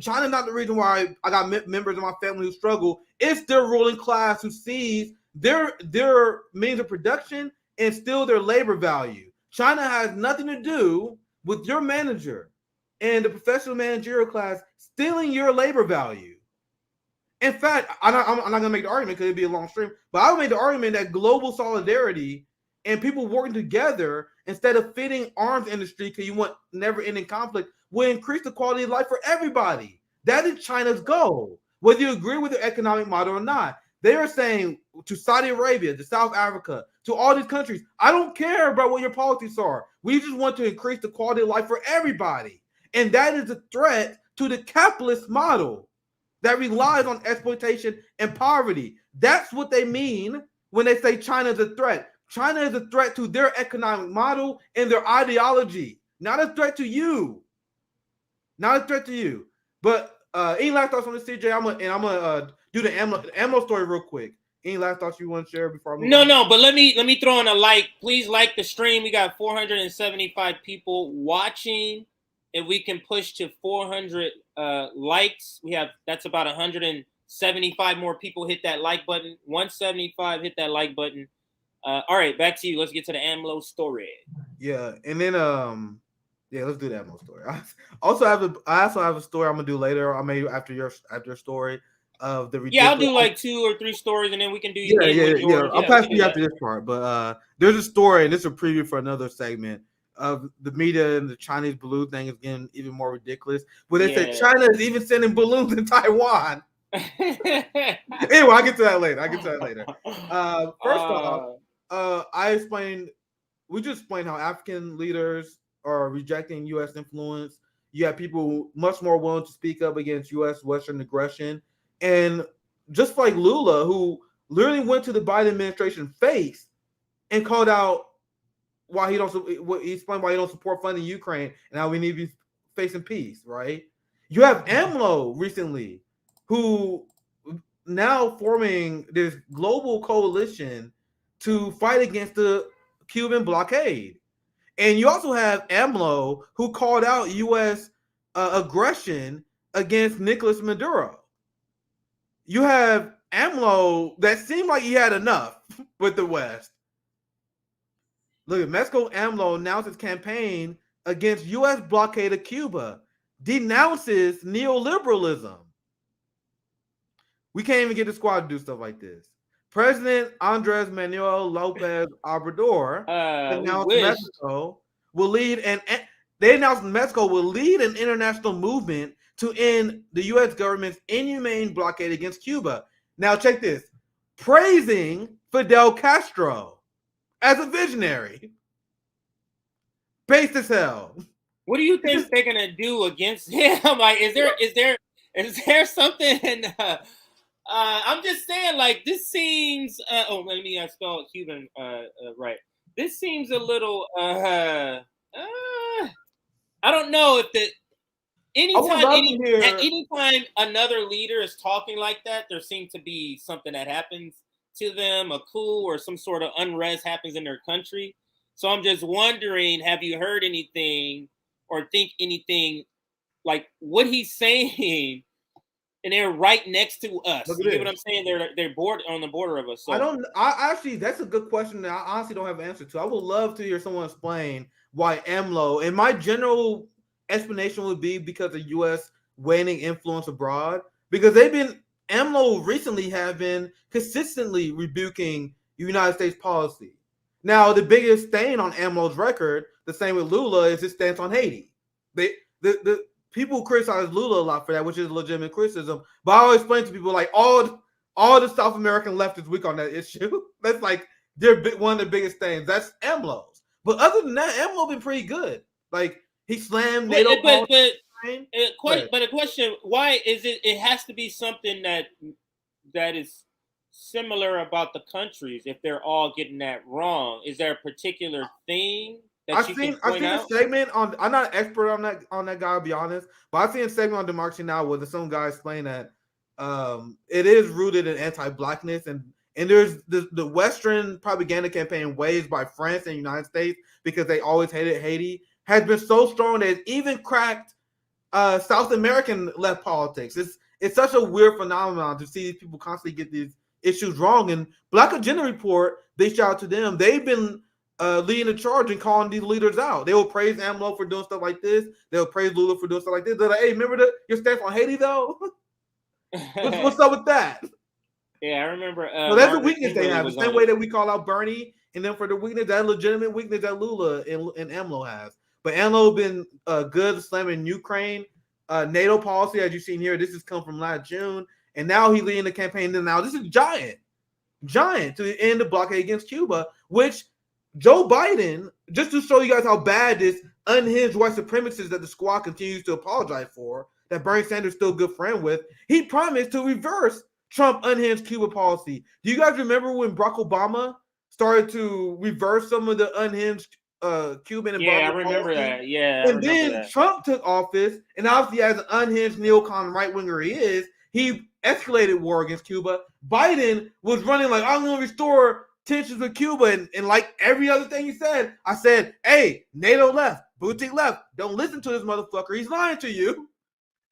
China not the reason why I got members of my family who struggle. It's their ruling class who sees their means of production and still their labor value. China has nothing to do with your manager and the professional managerial class stealing your labor value. In fact, I'm not going to make the argument because it'd be a long stream, but I would make the argument that global solidarity and people working together instead of fitting arms industry because you want never-ending conflict will increase the quality of life for everybody. That is China's goal, whether you agree with their economic model or not. They are saying to Saudi Arabia, to South Africa, to all these countries, I don't care about what your politics are. We just want to increase the quality of life for everybody. And that is a threat to the capitalist model that relies on exploitation and poverty. That's what they mean when they say China is a threat. China is a threat to their economic model and their ideology, not a threat to you. Not a threat to you. But any last thoughts on this, CJ? I'm gonna do the ammo story real quick. Any last thoughts you want to share before I move on? No, but let me throw in a like. Please like the stream. We got 475 people watching. If we can push to 400 likes, that's about 175 more people hit that like button. 175 hit that like button. All right, back to you. Let's get to the AMLO story. Yeah, and then let's do the AMLO story. I also have a story I'm gonna do later. I may after your story of the ridiculous. Yeah, I'll do like 2 or 3 stories, and then we can do yeah. I'll pass you after this part, but there's a story, and this is a preview for another segment of the media and the Chinese balloon thing is getting even more ridiculous. But they say China is even sending balloons in Taiwan. Anyway, I'll get to that later. First off, we just explained how African leaders are rejecting U.S. influence. You have people much more willing to speak up against U.S. Western aggression. And just like Lula, who literally went to the Biden administration face and called out why he explained why he don't support funding Ukraine and how we need to be facing peace, right? You have AMLO recently, who now forming this global coalition to fight against the Cuban blockade. And you also have AMLO, who called out U.S. aggression against Nicolas Maduro. You have AMLO that seemed like he had enough with the West. Look at Mexico. AMLO announced his campaign against U.S. blockade of Cuba. denounces neoliberalism. We can't even get the squad to do stuff like this. President Andres Manuel Lopez Obrador announced Mexico will lead an international movement to end the U.S. government's inhumane blockade against Cuba. Now, check this: praising Fidel Castro as a visionary. Based as hell. What do you think they're gonna do against him? Like, is there something? I'm just saying, like, this seems. Let me spell Cuban right. This seems a little. I don't know if the anytime another leader is talking like that, there seems to be something that happens to them, a coup or some sort of unrest happens in their country. So I'm just wondering, have you heard anything or think anything like what he's saying? And they're right next to us. You get what I'm saying? They're on the border of us. So I actually, that's a good question that I honestly don't have an answer to. I would love to hear someone explain why AMLO, and my general explanation would be because of U.S. waning influence abroad, because AMLO recently have been consistently rebuking United States policy. Now, the biggest stain on AMLO's record, the same with Lula, is his stance on Haiti. The people criticize Lula a lot for that, which is legitimate criticism. But I always explain to people, like, all the South American left is weak on that issue. That's like one of the biggest things. That's AMLO's. But other than that, AMLO been pretty good. Like, he slammed NATO. But a question: why is it? It has to be something that is similar about the countries. If they're all getting that wrong, is there a particular thing? I've seen a segment on. I'm not an expert on that guy, to be honest, but I've seen a segment on Democracy Now! Where some guy explained that it is rooted in anti-blackness, and there's the Western propaganda campaign waged by France and United States because they always hated Haiti has been so strong that it's even cracked South American left politics. It's such a weird phenomenon to see people constantly get these issues wrong. And Black Agenda Report, big shout out to them. They've been leading the charge and calling these leaders out. They will praise AMLO for doing stuff like this. They'll praise Lula for doing stuff like this. They're like, hey, remember your stance on Haiti, though? What's up with that? Yeah, I remember. So that's the weakness they have. The same way that we call out Bernie, and then for the weakness, that legitimate weakness that Lula and AMLO has. But AMLO been good slamming Ukraine. NATO policy, as you've seen here, this has come from last June. And now he's leading the campaign. And now this is giant to end the blockade against Cuba, which Joe Biden, just to show you guys how bad this unhinged white supremacist that the squad continues to apologize for, that Bernie Sanders still a good friend with, he promised to reverse Trump unhinged Cuba policy. Do you guys remember when Barack Obama started to reverse some of the unhinged Cuban and I remember policy? That. Yeah. And then Trump took office, and obviously as an unhinged neocon right-winger he escalated war against Cuba. Biden was running like, I'm going to restore tensions with Cuba, and like every other thing he said, I said, hey, NATO left, Putin left. Don't listen to this motherfucker. He's lying to you.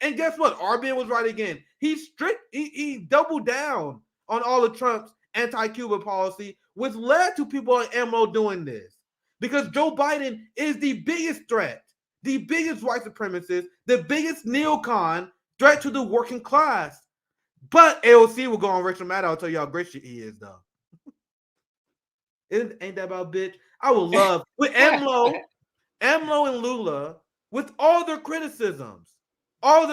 And guess what? RBN was right again. He doubled down on all of Trump's anti-Cuba policy, which led to people like AMLO doing this. Because Joe Biden is the biggest threat, the biggest white supremacist, the biggest neocon threat to the working class. But AOC will go on Rachel Maddow. I'll tell you how great she is, though. Ain't that about bitch? I would love with AMLO and Lula, with all their criticisms, I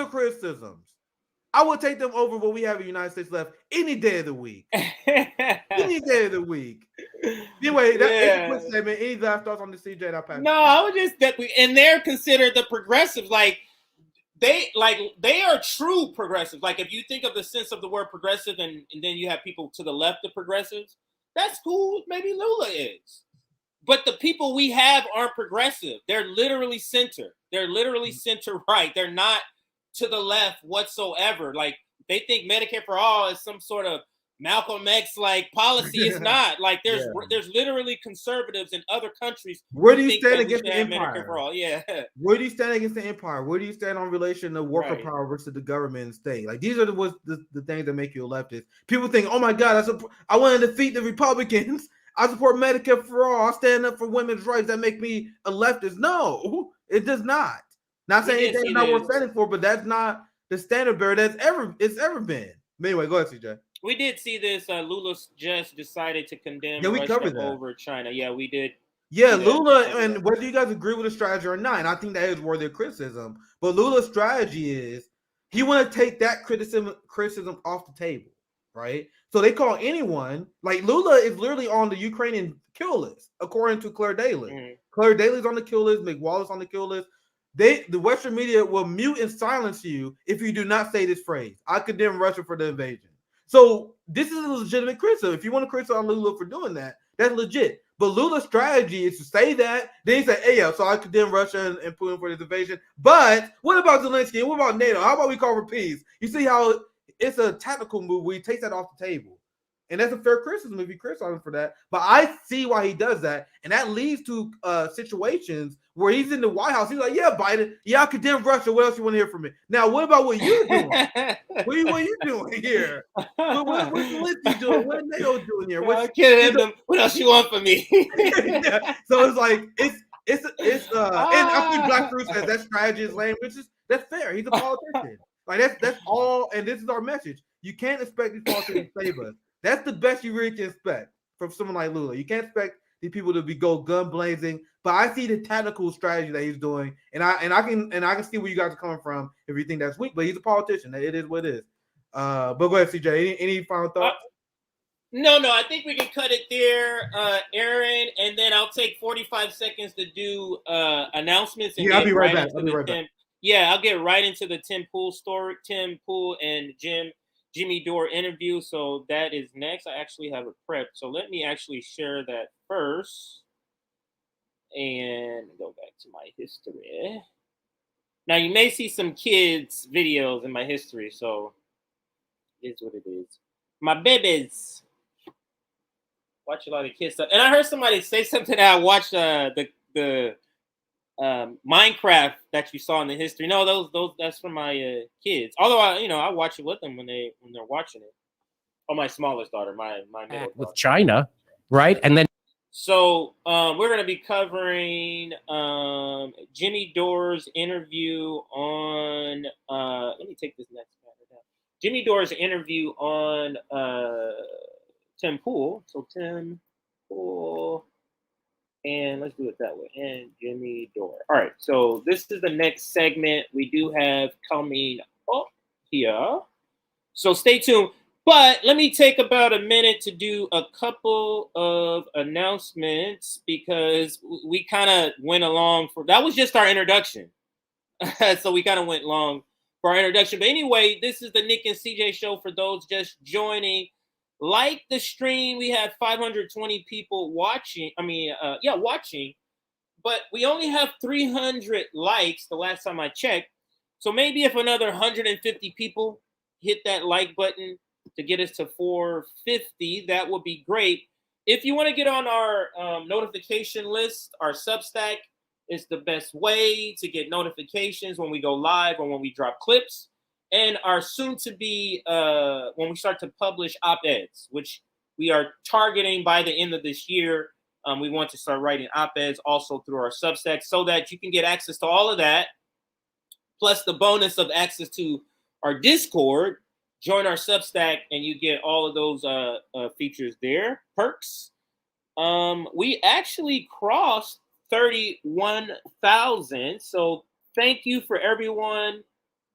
would take them over what we have in the United States left any day of the week. Any day of the week. Anyway, that's a quick statement. Any last thoughts on the CJ? I would just and they're considered the progressives. They are true progressives. Like, if you think of the sense of the word progressive, and then you have people to the left of progressives, that's cool. Maybe Lula is. But the people we have aren't progressive. They're literally center. They're literally center right. They're not to the left whatsoever. Like, they think Medicare for all is some sort of Malcolm X like policy. It's not. Like, there's literally conservatives in other countries. Where do you stand against the empire? For all. Yeah. Where do you stand against the empire? Where do you stand on relation to worker power versus the government and state? Like, these are the things that make you a leftist. People think, oh my God, I want to defeat the Republicans. I support Medicare for all. I stand up for women's rights. That make me a leftist. No, it does not. Not saying did anything's see not worth this. standing for, but that's not the standard bearer it's ever been. But anyway, go ahead, CJ. We did see this. Lula just decided to condemn Yeah, we Russia covered that. over China. Yeah, we did. Yeah, see that. Lula, and whether you guys agree with the strategy or not, and I think that is worthy of criticism. But Lula's strategy is he want to take that criticism off the table, right? So they call anyone like Lula is literally on the Ukrainian kill list, according to Claire Daly. Mm-hmm. Claire Daly's on the kill list, McWallace on the kill list. The Western media will mute and silence you if you do not say this phrase. I condemn Russia for the invasion. So this is a legitimate criticism. If you want to criticize Lula for doing that, that's legit. But Lula's strategy is to say that, then he say, hey, yeah, so I condemn Russia and Putin for this invasion. But what about Zelensky? And what about NATO? How about we call for peace? You see how it's a tactical move where he takes that off the table. And that's a fair criticism if you criticize him for that. But I see why he does that. And that leads to situations where he's in the White House. He's like, yeah, Biden, yeah, I condemn Russia. What else you want to hear from me? Now, what about what you're doing? what are you doing here? What's Zelensky doing? What are NATO doing here? What else you want from me? Yeah. So it's like, and I think Black Fruit says that strategy is lame, which is, that's fair. He's a politician. Like, that's all. And this is our message. You can't expect these politicians to save us. That's the best you really can expect from someone like Lula. You can't expect these people to go gun blazing. But I see the tactical strategy that he's doing, and I can see where you guys are coming from if you think that's weak. But he's a politician. It is what it is. But go ahead, CJ. Any final thoughts? No. I think we can cut it there, Aaron, and then I'll take 45 seconds to do announcements. And I'll be right back. Yeah, I'll get right into the Tim Pool story. Tim Pool and Jimmy Dore interview. So that is next. I actually have it prepped. So let me actually share that first and go back to my history. Now you may see some kids' videos in my history. So it's what it is. My babies watch a lot of kids stuff. And I heard somebody say something that I watched the Minecraft that you saw in the history. No, those that's for my kids. Although I watch it with them when they're watching it. Oh, my smallest daughter, my middle daughter. With China, right? And then so we're gonna be covering Jimmy Dore's interview on let me take this next matter down. Jimmy Dore's interview on Tim Pool. So Tim Pool. And let's do it that way. And Jimmy Dore. All right. So this is the next segment we do have coming up here. So stay tuned. But let me take about a minute to do a couple of announcements because we kind of went along that was just our introduction. So we kind of went long for our introduction. But anyway, this is the Nick and CJ show for those just joining. Like the stream, we have 520 people watching. Watching, but we only have 300 likes the last time I checked. So maybe if another 150 people hit that like button to get us to 450, that would be great. If you want to get on our notification list, our Substack is the best way to get notifications when we go live or when we drop clips. And our soon-to-be, when we start to publish op-eds, which we are targeting by the end of this year. We want to start writing op-eds also through our Substack so that you can get access to all of that, plus the bonus of access to our Discord. Join our Substack, and you get all of those features there, perks. We actually crossed 31,000, so thank you for everyone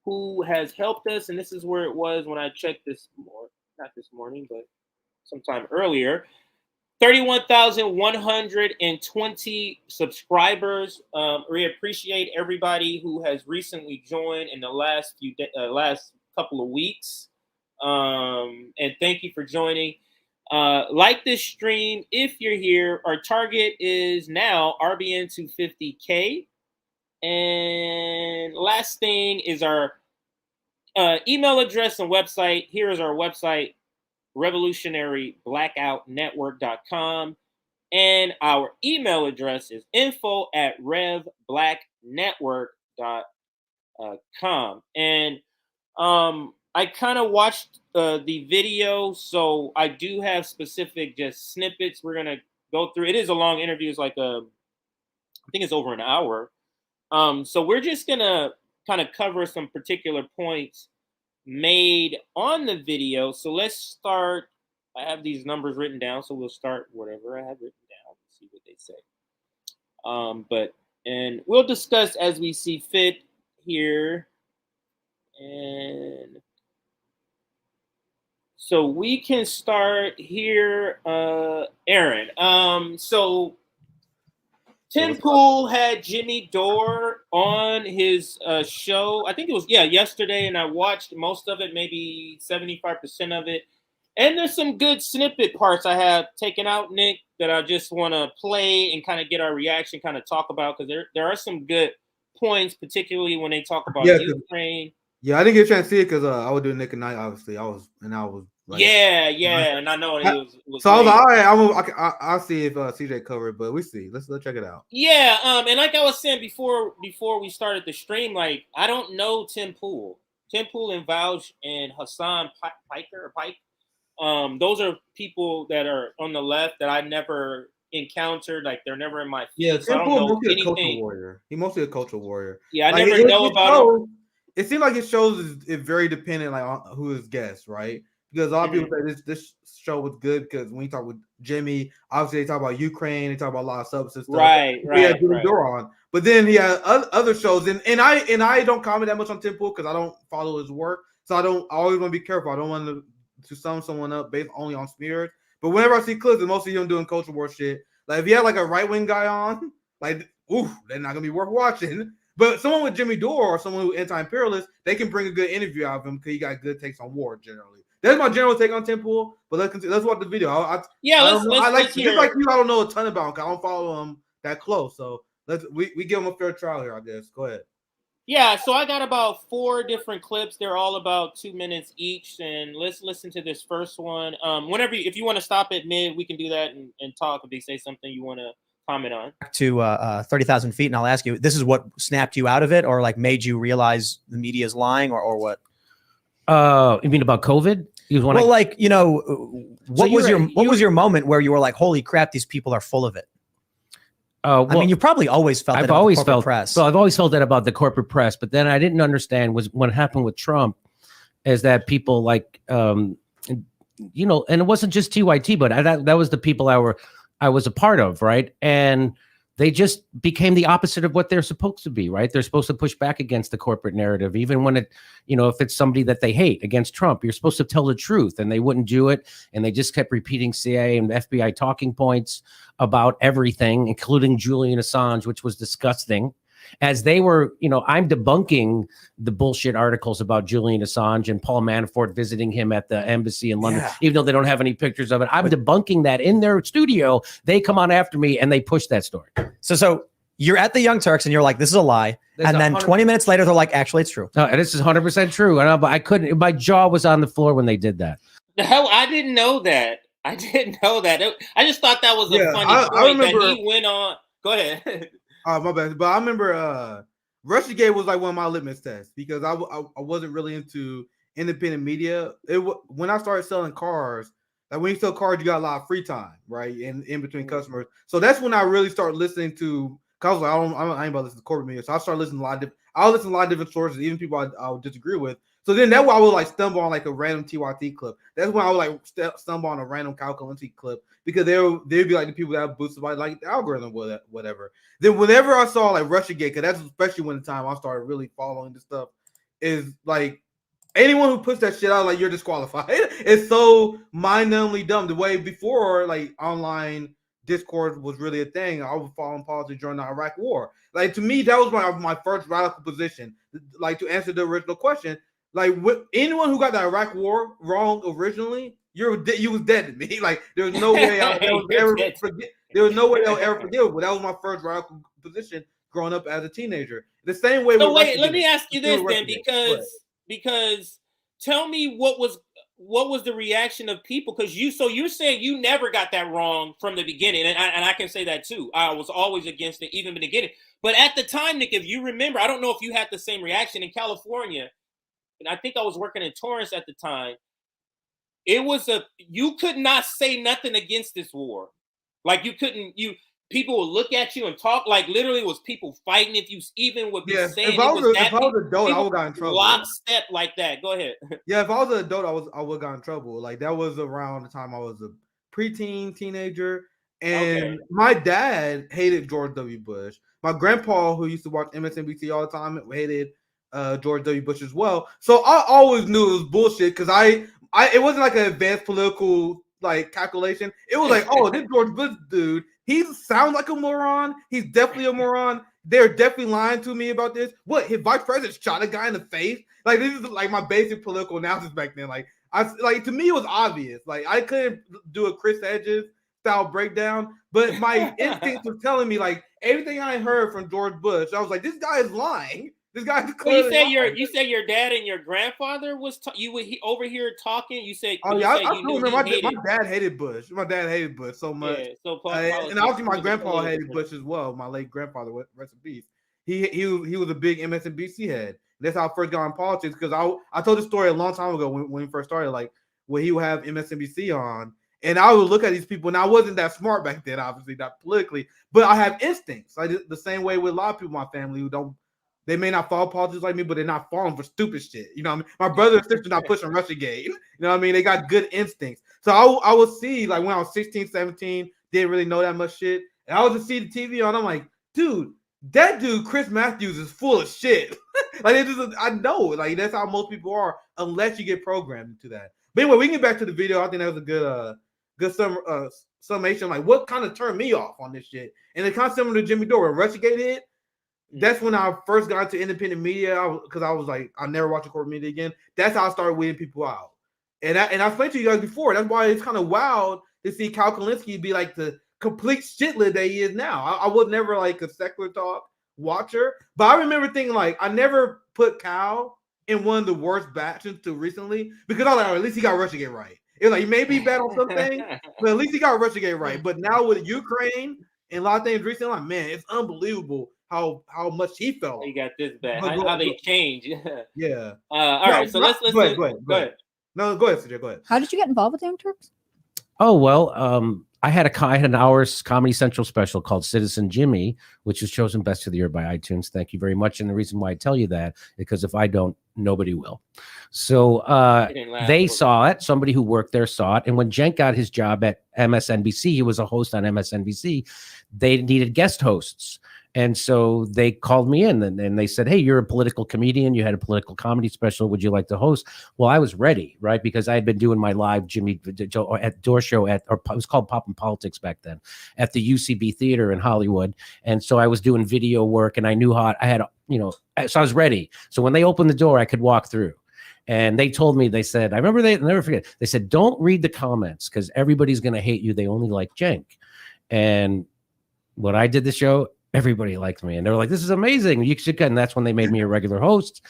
who has helped us, and this is where it was when I checked not this morning, but sometime earlier. 31,120 subscribers. We appreciate everybody who has recently joined in the last couple of weeks. And thank you for joining. Like this stream if you're here. Our target is now RBN 250K. And last thing is our email address and website. Here is our website, revolutionaryblackoutnetwork.com. And our email address is info@revblacknetwork.com. And I kind of watched the video, so I do have specific just snippets we're going to go through. It is a long interview. It's like I think it's over an hour. So we're just gonna kind of cover some particular points made on the video. So let's start. I have these numbers written down, so we'll start whatever I have written down. See what they say. And we'll discuss as we see fit here. And so we can start here, Aaron. So Tim Pool had Jimmy Dore on his show. I think it was yesterday, and I watched most of it, maybe 75% of it. And there's some good snippet parts I have taken out, Nick, that I just want to play and kind of get our reaction, kind of talk about, because there are some good points, particularly when they talk about Ukraine. Yeah, I didn't get a chance to see it because I was doing Nick and Night, obviously. I was like, and I know it was so I was like, all right, I'll see if CJ covered, but we see. Let's check it out. Yeah, and like I was saying before we started the stream, like I don't know Tim Pool and Vouch and Hassan Pike. Those are people that are on the left that I never encountered. Like they're never in my feed, so I don't know anything. He's mostly a cultural warrior. Yeah, I never know about him. It seems like his shows is very dependent, like on who is guest, right? Because a lot of people say this show was good because when you talk with Jimmy, obviously they talk about Ukraine, they talk about a lot of substance stuff. Right. He had Jimmy Dore on, but then he had other shows, and I don't comment that much on Tim Pool because I don't follow his work, so I always want to be careful. I don't want to sum someone up based only on smears. But whenever I see clips, and most of them doing culture war shit, like if you had like a right wing guy on, like they're not gonna be worth watching. But someone with Jimmy Dore or someone who's anti-imperialist, they can bring a good interview out of him because he got good takes on war generally. That's my general take on Tim Pool. But let's watch the video. Let's hear. Just like you, I don't know a ton about him. I don't follow him that close. So we give him a fair trial here, I guess. Go ahead. Yeah, so I got about 4 different clips. They're all about 2 minutes each, and let's listen to this first one. If you want to stop at mid, we can do that and talk if they say something you want to comment on. To 30,000 feet, and I'll ask you, this is what snapped you out of it, or like made you realize the media is lying, or what? You mean about COVID? What was your moment where you were like, holy crap, these people are full of it? I mean, you probably always felt that. I've always felt that about the corporate press, but then I didn't understand was what happened with Trump is that people like, and it wasn't just TYT, but that was the people I was a part of, right? And they just became the opposite of what they're supposed to be, right? They're supposed to push back against the corporate narrative, even when if it's somebody that they hate against Trump, you're supposed to tell the truth, and they wouldn't do it. And they just kept repeating CIA and FBI talking points about everything, including Julian Assange, which was disgusting. As they were, I'm debunking the bullshit articles about Julian Assange and Paul Manafort visiting him at the embassy in London, even though they don't have any pictures of it. I'm debunking that in their studio. They come on after me and they push that story. So you're at the Young Turks and you're like, this is a lie. And then 20 minutes later, they're like, actually, it's true. No, this is 100% true. And I couldn't, my jaw was on the floor when they did that. The hell, I didn't know that. I just thought that was a funny point that he went on. Go ahead. My bad. But I remember Russiagate was like one of my litmus tests because I wasn't really into independent media. When I started selling cars, like when you sell cars, you got a lot of free time, right? In between customers. So that's when I really started listening to, cause I was like, I ain't about to listen to corporate media. So I started listening to a lot of different sources, even people I would disagree with. So then that's why I would like stumble on like a random TYT clip. That's when I would like stumble on a random Calculenti clip because they'd be like the people that boosted by like the algorithm, whatever. Then whenever I saw like Russiagate, because that's especially when the time I started really following this stuff, is like anyone who puts that shit out, like you're disqualified. It's so mind-numbingly dumb. The way before like online Discord was really a thing, I was following politics during the Iraq War. Like to me, that was my first radical position. Like to answer the original question. Like anyone who got the Iraq War wrong originally, you was dead to me. Like there was no way they'll ever forget. There was no way they'll ever forgive it. But that was my first radical position growing up as a teenager. The same way. So wait, let me ask you this then, because tell me what was the reaction of people? Because you're saying you never got that wrong from the beginning, and I can say that too. I was always against it, even in the beginning. But at the time, Nick, if you remember, I don't know if you had the same reaction in California. And I think I was working in Torrance at the time. It was you could not say nothing against this war. Like you couldn't, people would look at you and talk like literally was people fighting if you even would be Yeah, saying if I was an adult, I people would got in trouble. lockstep like that. Go ahead. Yeah, if I was an adult, I would got in trouble. Like that was around the time I was a preteen, teenager, and my dad hated George W. Bush. My grandpa, who used to watch MSNBC all the time, hated George W. Bush as well. So I always knew it was bullshit because it wasn't like an advanced political like calculation. It was like, oh, this George Bush dude, he sounds like a moron. He's definitely a moron. They're definitely lying to me about this. What, his vice president shot a guy in the face? Like, this is like my basic political analysis back then. Like, to me, it was obvious. Like, I couldn't do a Chris Hedges style breakdown, but my instincts were telling me like everything I heard from George Bush. I was like, this guy is lying. This guy's clearly lying. You say your dad and your grandfather was you would over here talking. You say, oh yeah, I still remember my dad hated Bush. My dad hated Bush so much. Yeah, so and obviously my grandpa hated Bush as well. My late grandfather, rest in peace. He was a big MSNBC head. That's how I first got in politics because I told this story a long time ago when we first started. Like when he would have MSNBC on, and I would look at these people, and I wasn't that smart back then, obviously not politically, but I have instincts. I did the same way with a lot of people in my family who don't. They may not follow politics like me, but they're not falling for stupid shit. You know what I mean? My brother and sister not pushing Russiagate. You know what I mean? They got good instincts. So I would see, like, when I was 16, 17, didn't really know that much shit. And I would just see the TV on. I'm like, dude, that dude, Chris Matthews, is full of shit. Like, I know. Like, that's how most people are, unless you get programmed into that. But anyway, we can get back to the video. I think that was a good summation. Like, what kind of turned me off on this shit? And it's kind of similar to Jimmy Dore. When Russiagate hit, that's when I first got into independent media because I was like, I'll never watch a corporate media again. That's how I started weeding people out. And I explained to you guys before. That's why it's kind of wild to see Cal Kalinske be like the complete shitlid that he is now. I was never like a secular talk watcher, but I remember thinking like I never put Cal in one of the worst batches until recently because I was like, oh, at least he got Russiagate right. It was like he may be bad on something, but at least he got Russiagate right. But now with Ukraine and a lot of things recently, I'm like, man, it's unbelievable how much he felt. He got this bad. How they change. Yeah. All right. So let's go ahead. No, go ahead, CJ. Go ahead. How did you get involved with the Young Turks? Oh, well, I had an hour's Comedy Central special called Citizen Jimmy, which was chosen best of the year by iTunes. Thank you very much. And the reason why I tell you that is because if I don't, nobody will. So they saw it. Somebody who worked there saw it. And when Cenk got his job at MSNBC, he was a host on MSNBC. They needed guest hosts. And so they called me in and they said, hey, you're a political comedian. You had a political comedy special. Would you like to host? Well, I was ready, right? Because I had been doing my live Jimmy at Dore show it was called Pop and Politics back then at the UCB Theater in Hollywood. And so I was doing video work and I knew how I had, so I was ready. So when they opened the door, I could walk through. And they told me, they said, I'll never forget. They said, don't read the comments because everybody's going to hate you. They only like Cenk. And when I did the show, everybody liked me, and they were like, "This is amazing! You should." And that's when they made me a regular host.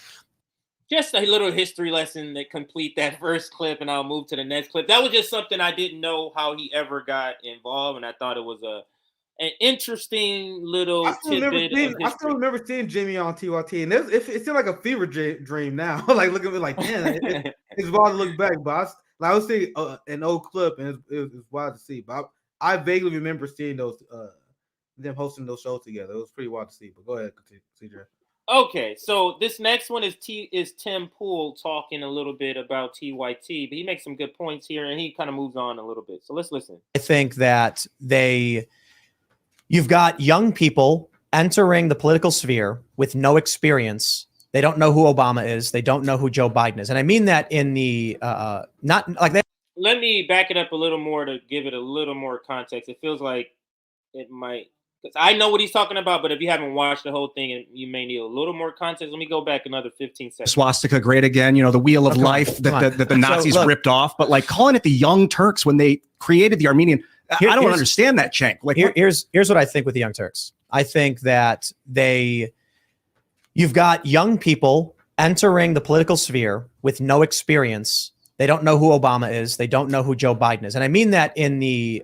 Just a little history lesson to complete that first clip, and I'll move to the next clip. That was just something I didn't know how he ever got involved, and I thought it was an interesting little tidbit. I still remember seeing Jimmy on TYT, and it seemed like a fever dream now. Like looking at me, like, man, it's wild to look back. But I was seeing an old clip, and it was wild to see. But I vaguely remember seeing those. Them hosting those shows together. It was pretty wild to see. But go ahead, CJ. Okay, so this next one is Tim Pool talking a little bit about TYT, but he makes some good points here, and he kind of moves on a little bit. So let's listen. I think that you've got young people entering the political sphere with no experience. They don't know who Obama is. They don't know who Joe Biden is, and I mean that in the not like that. Let me back it up a little more to give it a little more context. It feels like it might. I know what he's talking about, but if you haven't watched the whole thing and you may need a little more context, let me go back another 15 seconds. Swastika great again, the wheel of life that the Nazis ripped off, but like calling it the Young Turks when they created the Armenian, I don't understand that, Cenk. Like, here's what I think with the Young Turks. I think that you've got young people entering the political sphere with no experience. They don't know who Obama is. They don't know who Joe Biden is. And I mean that in the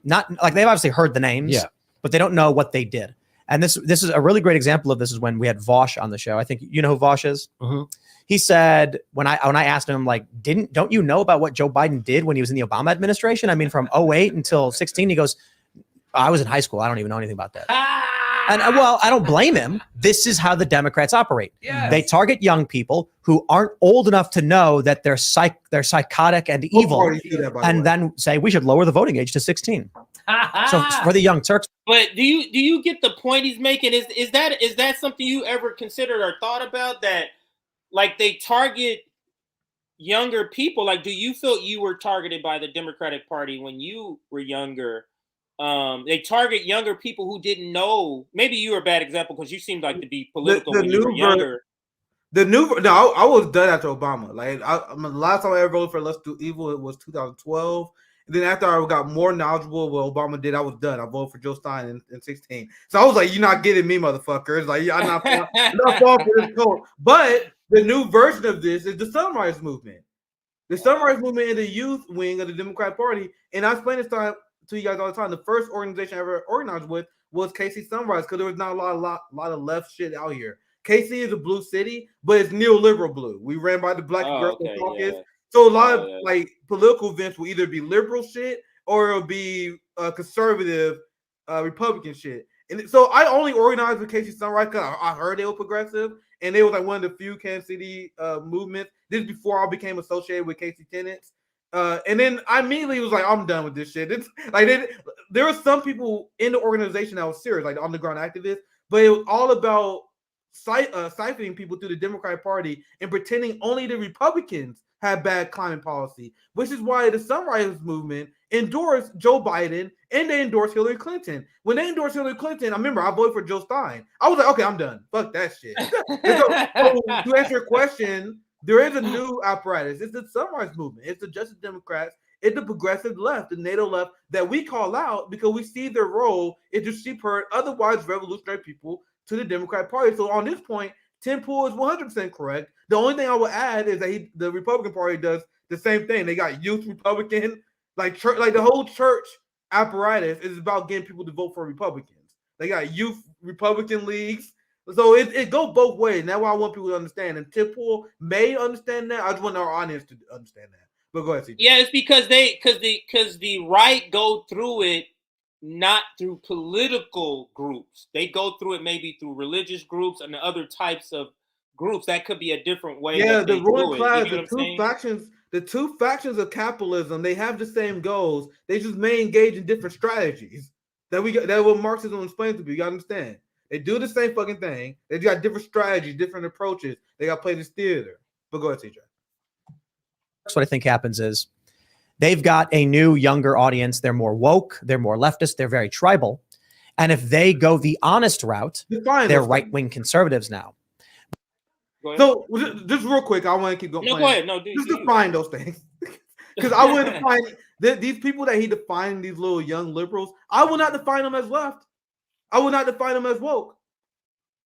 not like they've obviously heard the names. Yeah. But they don't know what they did. And this is a really great example of this is when we had Vosh on the show. I think you know who Vosh is? Mm-hmm. He said, when I asked him, like, don't you know about what Joe Biden did when he was in the Obama administration? I mean, from 2008 until 2016, he goes, I was in high school. I don't even know anything about that. And well, I don't blame him. This is how the Democrats operate. Yes. They target young people who aren't old enough to know that they're psychotic and evil, and then say we should lower the voting age to 16. So for the Young Turks. But do you get the point he's making? Is that something you ever considered or thought about, that like they target younger people? Like, do you feel you were targeted by the Democratic Party when you were younger? They target younger people who didn't know. Maybe you were a bad example because you seemed like to be political when you were younger. I was done after Obama. Like, the last time I ever voted for Let's Do Evil, it was 2012. And then after I got more knowledgeable of what Obama did, I was done. I voted for Joe Stein in 16. So I was like, "You're not getting me, motherfuckers! Like, I'm not falling for this code." But the new version of this is the Sunrise Movement. The Sunrise Movement in the youth wing of the Democratic Party, and I explain this time to you guys all the time. The first organization I ever organized with was KC Sunrise, because there was not a lot of left shit out here. KC is a blue city, but it's neoliberal blue. We ran by the Black Girl Caucus. Yeah. So a lot of like political events will either be liberal shit or it'll be conservative Republican shit. And so I only organized with KC Sunrise because I heard they were progressive, and they was like one of the few Kansas City movements. This is before I became associated with KC tenants. And then I immediately was like, I'm done with this shit. It's like there were some people in the organization that was serious, like the underground activists, but it was all about siphoning people through the Democratic Party and pretending only the Republicans had bad climate policy, which is why the Sunrise Movement endorsed Joe Biden and they endorsed Hillary Clinton. When they endorsed Hillary Clinton, I remember I voted for Joe Stein. I was like, okay, I'm done. Fuck that shit. So to answer your question, there is a new apparatus. It's the Sunrise Movement. It's the Justice Democrats. It's the progressive left, the NATO left, that we call out because we see their role is to shepherd otherwise revolutionary people to the Democratic Party. So on this point, Tim Pool is 100% correct. The only thing I will add is that the Republican Party does the same thing. They got youth Republican, like church, like the whole church apparatus is about getting people to vote for Republicans. They got youth Republican leagues. So it goes both ways. And that's why I want people to understand. And Tim Pool may understand that. I just want our audience to understand that. But go ahead, CJ. Yeah, it's because the right go through it not through political groups. They go through it maybe through religious groups and other types of groups. That could be a different way. Yeah, the ruling class, the two factions of capitalism, they have the same goals. They just may engage in different strategies. That what Marxism explains to you. You gotta understand. They do the same fucking thing. They got different strategies, different approaches. They got to play this theater. But go ahead, CJ. That's what I think happens is they've got a new, younger audience. They're more woke. They're more leftist. They're very tribal. And if they go the honest route, they're right-wing conservatives now. So just real quick, I want to keep going. No, go ahead. No, just define those things. Because I would define these people that he defined, these little young liberals, I will not define them as left. I would not define them as woke.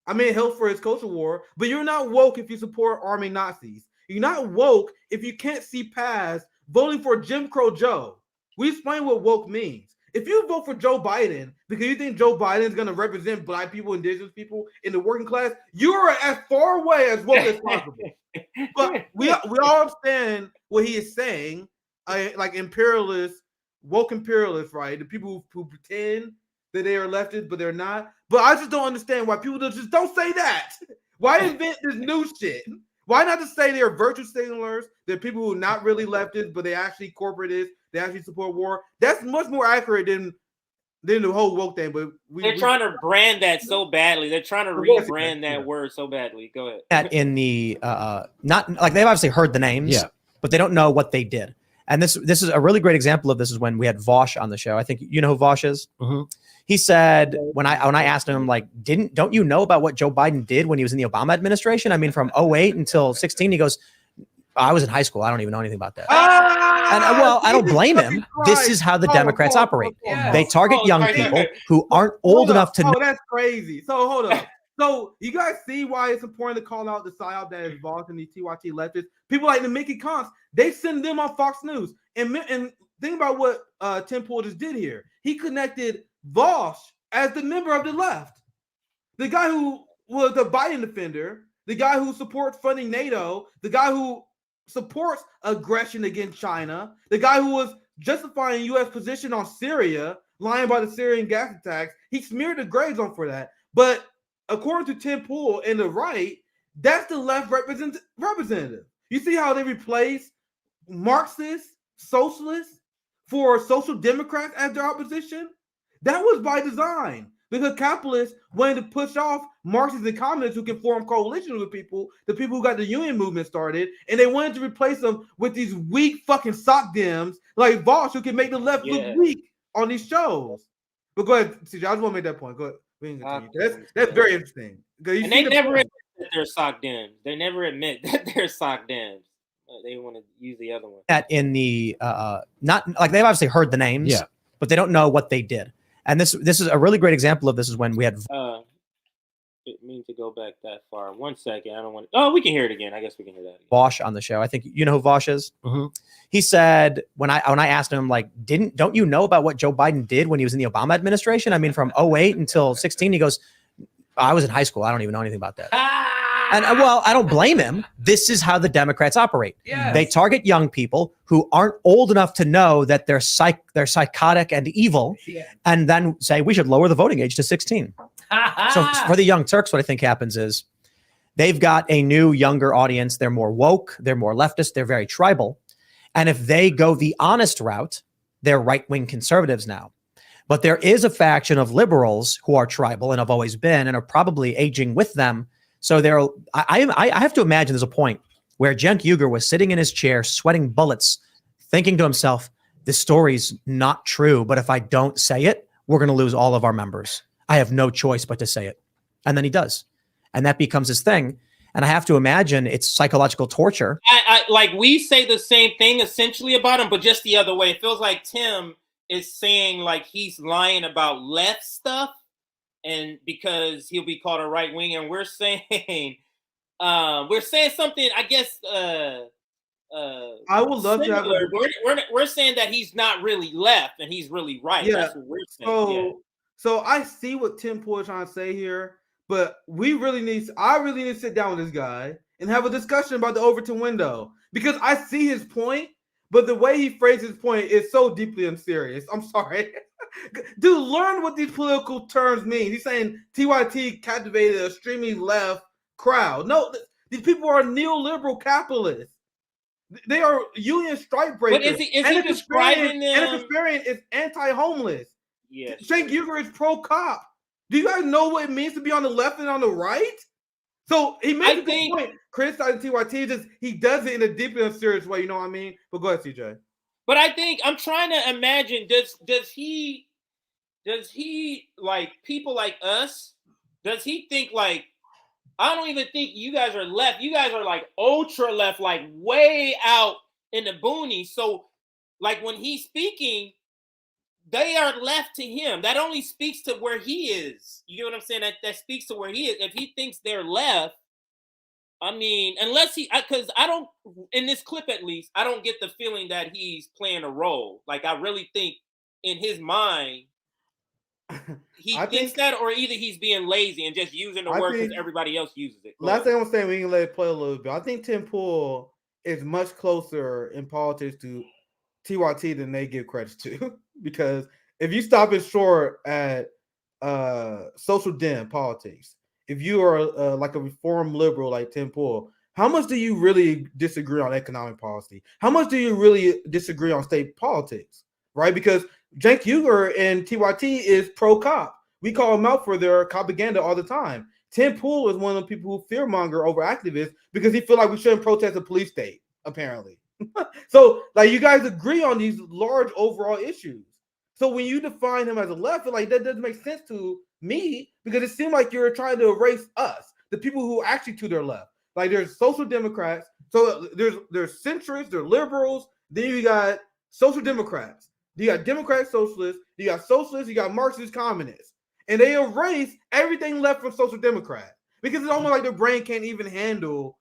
I mean, help for his culture war, but you're not woke if you support arming Nazis. You're not woke if you can't see past voting for Jim Crow Joe. We explain what woke means. If you vote for Joe Biden because you think Joe Biden is going to represent Black people, indigenous people in the working class, you are as far away as woke as possible. But we all understand what he is saying, like imperialists, woke imperialists, right? The people who pretend that they are leftists, but they're not. But I just don't understand why people just don't say that. Why invent this new shit? Why not just say they're virtue signalers? They're people who are not really leftists, but they actually corporatists. They actually support war. That's much more accurate than the whole woke thing. But they're trying to brand that so badly. They're trying to rebrand that word so badly. Go ahead. That in the not like they've obviously heard the names, but they don't know what they did. And this is a really great example of this is when we had Vosh on the show. I think you know who Vosh is. Mm-hmm. He said when I asked him like, don't you know about what Joe Biden did when he was in the Obama administration? I mean, from 2008 until 2016, he goes, I was in high school. I don't even know anything about that. And well, I don't blame him. This is how the Democrats operate. They target young people who aren't old enough to know. Oh, that's crazy. So hold up. So you guys see why it's important to call out the psyop that is involved in these TYT leftists. People like the Mickey Cons, they send them on Fox News. And think about what Tim Pool just did here. He connected Vosh as the member of the left. The guy who was a Biden defender, the guy who supports funding NATO, the guy who supports aggression against China, the guy who was justifying U.S. position on Syria, lying about the Syrian gas attacks. He smeared the grades on for that. But according to Tim Pool and the right, that's the left representative. You see how they replace Marxists, socialists for social democrats as their opposition? That was by design because capitalists wanted to push off Marxists and communists who can form coalitions with people, the people who got the union movement started, and they wanted to replace them with these weak fucking sock dems like Vosh who can make the left look weak on these shows. But go ahead, CJ, I just want to make that point. Go ahead. We can continue. That's very interesting. And they never admit that they're sock dems. They never admit that they're sock dems. They want to use the other one. That in the not like they've obviously heard the names, but they don't know what they did. And this is a really great example of this is when we had. Didn't mean to go back that far. 1 second. I don't want to. Oh, we can hear it again. I guess we can hear that again. Vosh on the show. I think you know who Vosh is. Mm-hmm. He said when I asked him like, don't you know about what Joe Biden did when he was in the Obama administration? I mean, from 08 until 16, he goes, I was in high school. I don't even know anything about that. And well, I don't blame him. This is how the Democrats operate. Yes. They target young people who aren't old enough to know that they're psychotic and evil, and then say we should lower the voting age to 16. So for the Young Turks, what I think happens is they've got a new, younger audience. They're more woke. They're more leftist. They're very tribal. And if they go the honest route, they're right-wing conservatives now. But there is a faction of liberals who are tribal and have always been and are probably aging with them. So I have to imagine there's a point where Cenk Uygur was sitting in his chair, sweating bullets, thinking to himself, this story's not true, but if I don't say it, we're going to lose all of our members. I have no choice but to say it. And then he does. And that becomes his thing. And I have to imagine it's psychological torture. I like we say the same thing essentially about him, but just the other way. It feels like Tim is saying like he's lying about left stuff. And because he'll be called a right wing, and we're saying something, I guess. I would love to have. We're saying that he's not really left and he's really right. Yeah. That's what we're saying. So I see what Tim Pool is trying to say here, but I really need to sit down with this guy and have a discussion about the Overton window because I see his point, but the way he phrases his point is so deeply unserious. I'm sorry. Dude, learn what these political terms mean. He's saying TYT captivated a extremely left crowd. No, these people are neoliberal capitalists. They are union strike breakers. But is he describing them? And a Kasparian is anti-homeless. Yes. Cenk Uygur is pro-cop. Do you guys know what it means to be on the left and on the right? So he makes a good point. Criticizing TYT, he does it in a deeply unserious way. You know what I mean? But go ahead, CJ. But I think I'm trying to imagine, does he like people like us? Does he think like, I don't even think you guys are left. You guys are like ultra left, like way out in the boonies. So like when he's speaking, they are left to him. That only speaks to where he is. You get what I'm saying? That speaks to where he is. If he thinks they're left, I mean, unless because I don't, in this clip at least, I don't get the feeling that he's playing a role. Like, I really think in his mind, he thinks that, or either he's being lazy and just using the word because everybody else uses it. Last thing I'm saying, we can let it play a little bit. I think Tim Pool is much closer in politics to TYT than they give credit to. Because if you stop it short at social dem politics, if you are like a reform liberal like Tim Pool, how much do you really disagree on economic policy? How much do you really disagree on state politics, right? Because Cenk Uygur and TYT is pro-cop. We call them out for their propaganda all the time. Tim Pool is one of the people who fearmonger over activists because he feel like we shouldn't protest the police state, apparently. So, like, you guys agree on these large overall issues. So when you define him as a left, like that doesn't make sense to me because it seemed like you're trying to erase us, the people who are actually to their left. Like there's social democrats, so there's centrists, there's liberals, then you got social democrats, you got democratic socialists, you got Marxist communists, and they erase everything left from social democrat because it's almost like their brain can't even handle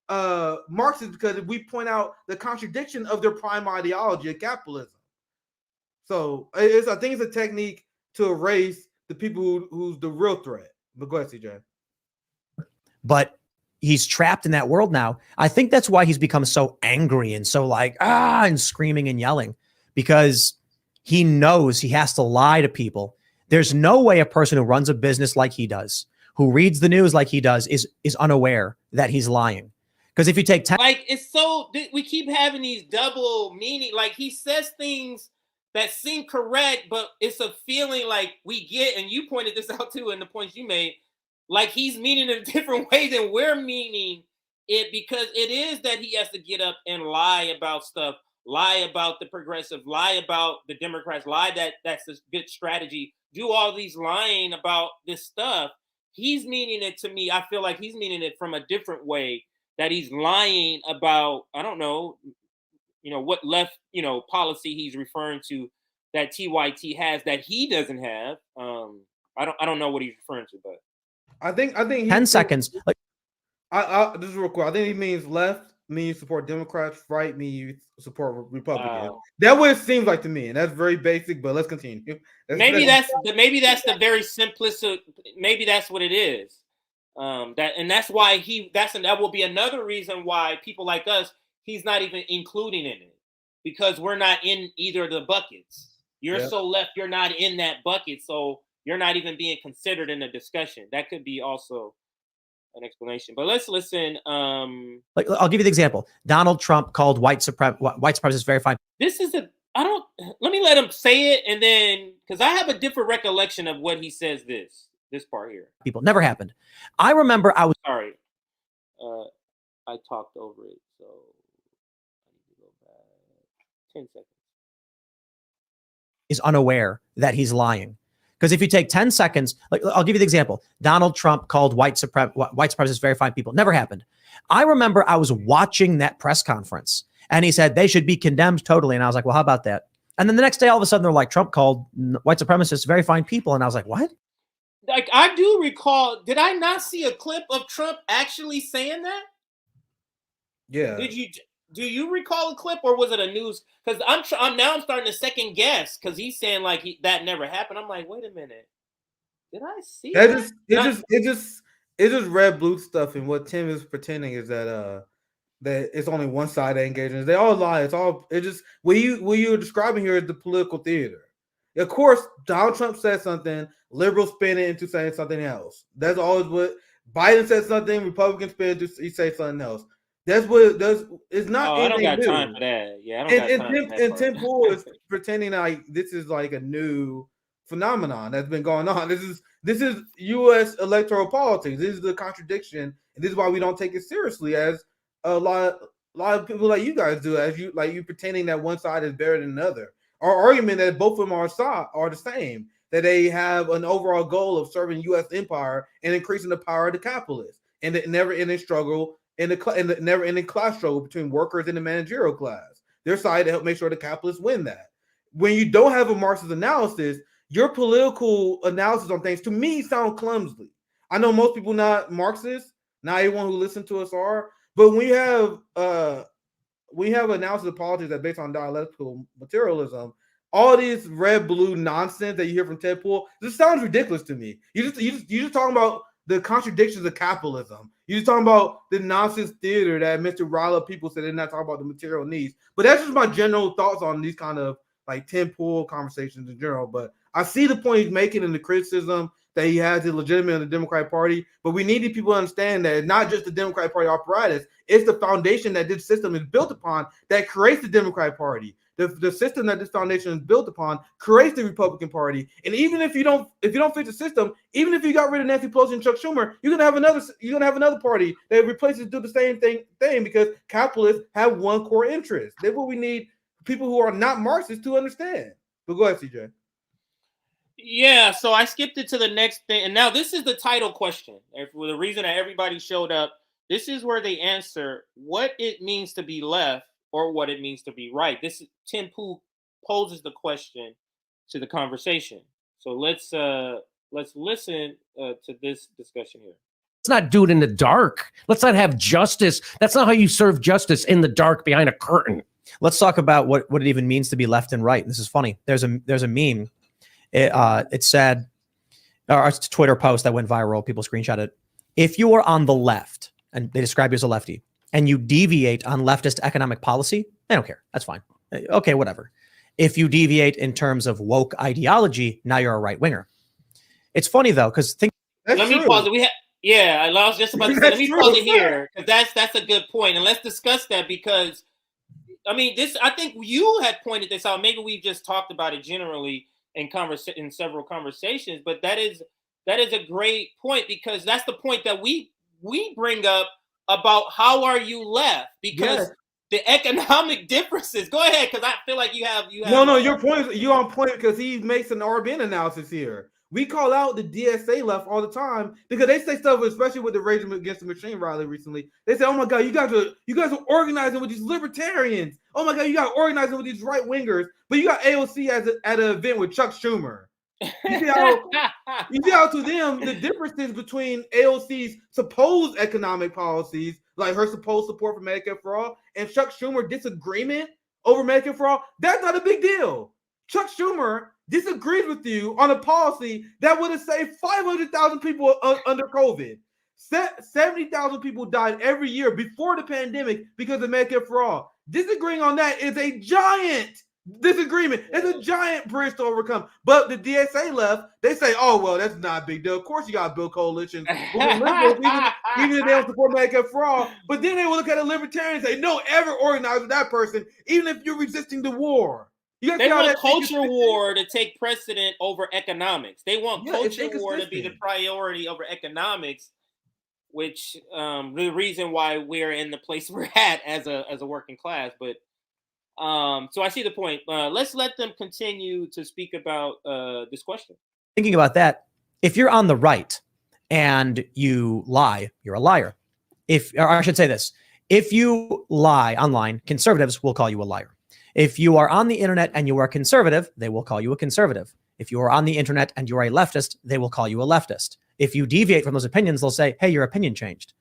Marxists because we point out the contradiction of their prime ideology of capitalism. So I think it's a technique to erase the people who's the real threat. But go ahead, CJ. But he's trapped in that world now. I think that's why he's become so angry and so like, and screaming and yelling, because He knows he has to lie to people. There's no way a person who runs a business like he does, who reads the news like he does, is unaware that he's lying. Because if you take like, it's so, we keep having these double meaning. Like, he says things that seem correct, but it's a feeling like we get, and you pointed this out too in the points you made, like he's meaning it a different way than we're meaning it, because it is that he has to get up and lie about stuff, lie about the progressive, lie about the Democrats, lie that that's a good strategy, do all these lying about this stuff. He's meaning it, to me, I feel like he's meaning it from a different way, that he's lying about, I don't know, what left, policy he's referring to that TYT has that he doesn't have. I don't know what he's referring to, but I think 10 seconds. Like, this is real quick. I think he means left means you support Democrats, right means you support Republicans. That's what it seems like to me, and that's very basic. But let's continue. Maybe that's the very simplistic. Maybe that's what it is. That's why that will be another reason why people like us, he's not even including in it, because we're not in either of the buckets. You're so left, you're not in that bucket, so you're not even being considered in the discussion. That could be also an explanation. But let's listen. Like, I'll give you the example. Donald Trump called white supremacists very fine. Let me let him say it, and then, because I have a different recollection of what he says this part here. People, never happened. I remember I was sorry. I talked over it, so I need to go back 10 seconds. Is unaware that he's lying. Because if you take 10 seconds, like, I'll give you the example. Donald Trump called white supremacists very fine people. Never happened. I remember I was watching that press conference and he said they should be condemned totally. And I was like, well, how about that? And then the next day, all of a sudden, they're like, Trump called white supremacists very fine people. And I was like, what? Like, I do recall, did I not see a clip of Trump actually saying that? Yeah. Do you recall a clip, or was it a news? Because I'm starting to second guess, because he's saying like that never happened. I'm like, wait a minute, did I see that? It's just red blue stuff, and what Tim is pretending is that it's only one side that engages. They all lie. It's just what you're describing here is the political theater. Of course, Donald Trump said something, liberals spin it into saying something else. That's always what Biden said something, Republicans spin it into say something else. That's what it does. It's not. I don't got time for that. Yeah, I don't got time for that. And Tim Pool is pretending like this is like a new phenomenon that's been going on. This is U.S. electoral politics. This is the contradiction, and this is why we don't take it seriously as a lot of people like you guys do. As you pretending that one side is better than another. Our argument that both of them are the same. That they have an overall goal of serving U.S. empire and increasing the power of the capitalists, and the never-ending struggle. In the never-ending class struggle between workers and the managerial class. They're trying to help make sure the capitalists win that. When you don't have a Marxist analysis, your political analysis on things, to me, sound clumsy. I know most people not Marxists, not everyone who listens to us are, but when you have analysis of politics that's based on dialectical materialism, all this red-blue nonsense that you hear from Ted Pool, this sounds ridiculous to me. You just talking about the contradictions of capitalism. You're talking about the nonsense theater that Mr. Riley people said they're not talking about the material needs. But that's just my general thoughts on these kind of like Tim Pool conversations in general. But I see the point he's making and the criticism that he has is legitimate in the Democratic Party. But we need people to understand that it's not just the Democratic Party apparatus. It's the foundation that this system is built upon that creates the Democratic Party. The system that this foundation is built upon creates the Republican Party. And even if you don't fit the system, even if you got rid of Nancy Pelosi and Chuck Schumer, you're gonna have another party that replaces do the same thing because capitalists have one core interest. That's what we need people who are not Marxists to understand. But go ahead, CJ. Yeah, so I skipped it to the next thing, and now this is the title question. For the reason that everybody showed up, this is where they answer what it means to be left or what it means to be right. This is Tim Pool poses the question to the conversation. So let's listen to this discussion here. Let's not do it in the dark. Let's not have justice. That's not how you serve justice, in the dark behind a curtain. Let's talk about what it even means to be left and right. This is funny. There's a meme. It said, or it's a Twitter post that went viral. People screenshot it. If you are on the left, and they describe you as a lefty, and you deviate on leftist economic policy, they don't care. That's fine. Okay, whatever. If you deviate in terms of woke ideology, now you're a right winger. It's funny though, because think. That's Let true. me pause it. I was just about to say, let me That's pause true. it here, because that's a good point, and let's discuss that, because I mean, I think you had pointed this out. Maybe we've just talked about it generally in several conversations, but that is a great point, because that's the point that we bring up about how are you left, because the economic differences. Go ahead, because I feel like you have. No, you're on point, because he makes an RBN analysis here. We call out the DSA left all the time because they say stuff, especially with the Rage Against the Machine rally recently. They say, "Oh my God, you guys are organizing with these libertarians. Oh my God, you guys are organizing with these right wingers." But you got AOC at an event with Chuck Schumer. You see how to them the differences between AOC's supposed economic policies, like her supposed support for Medicare for All, and Chuck Schumer's disagreement over Medicare for All. That's not a big deal. Chuck Schumer disagrees with you on a policy that would have saved 500,000 people under COVID. 70,000 people died every year before the pandemic because of Medicare for All. Disagreeing on that is a giant disagreement. It's a giant bridge to overcome. But the DSA left, they say, "Oh, well, that's not a big deal. Of course you got to build coalitions with the liberals, even if they don't support Medicare for All." But then they will look at a libertarian and say, "No, ever organize with that person, even if you're resisting the war." They want culture war to take precedent over economics. They want culture war to be the priority over economics, which the reason why we're in the place we're at as a working class. But so I see the point. Let's let them continue to speak about this question. Thinking about that, if you're on the right and you lie, you're a liar. Or I should say this: if you lie online, conservatives will call you a liar. If you are on the internet and you are conservative, they will call you a conservative. If you are on the internet and you're a leftist, they will call you a leftist. If you deviate from those opinions, they'll say, "Hey, your opinion changed."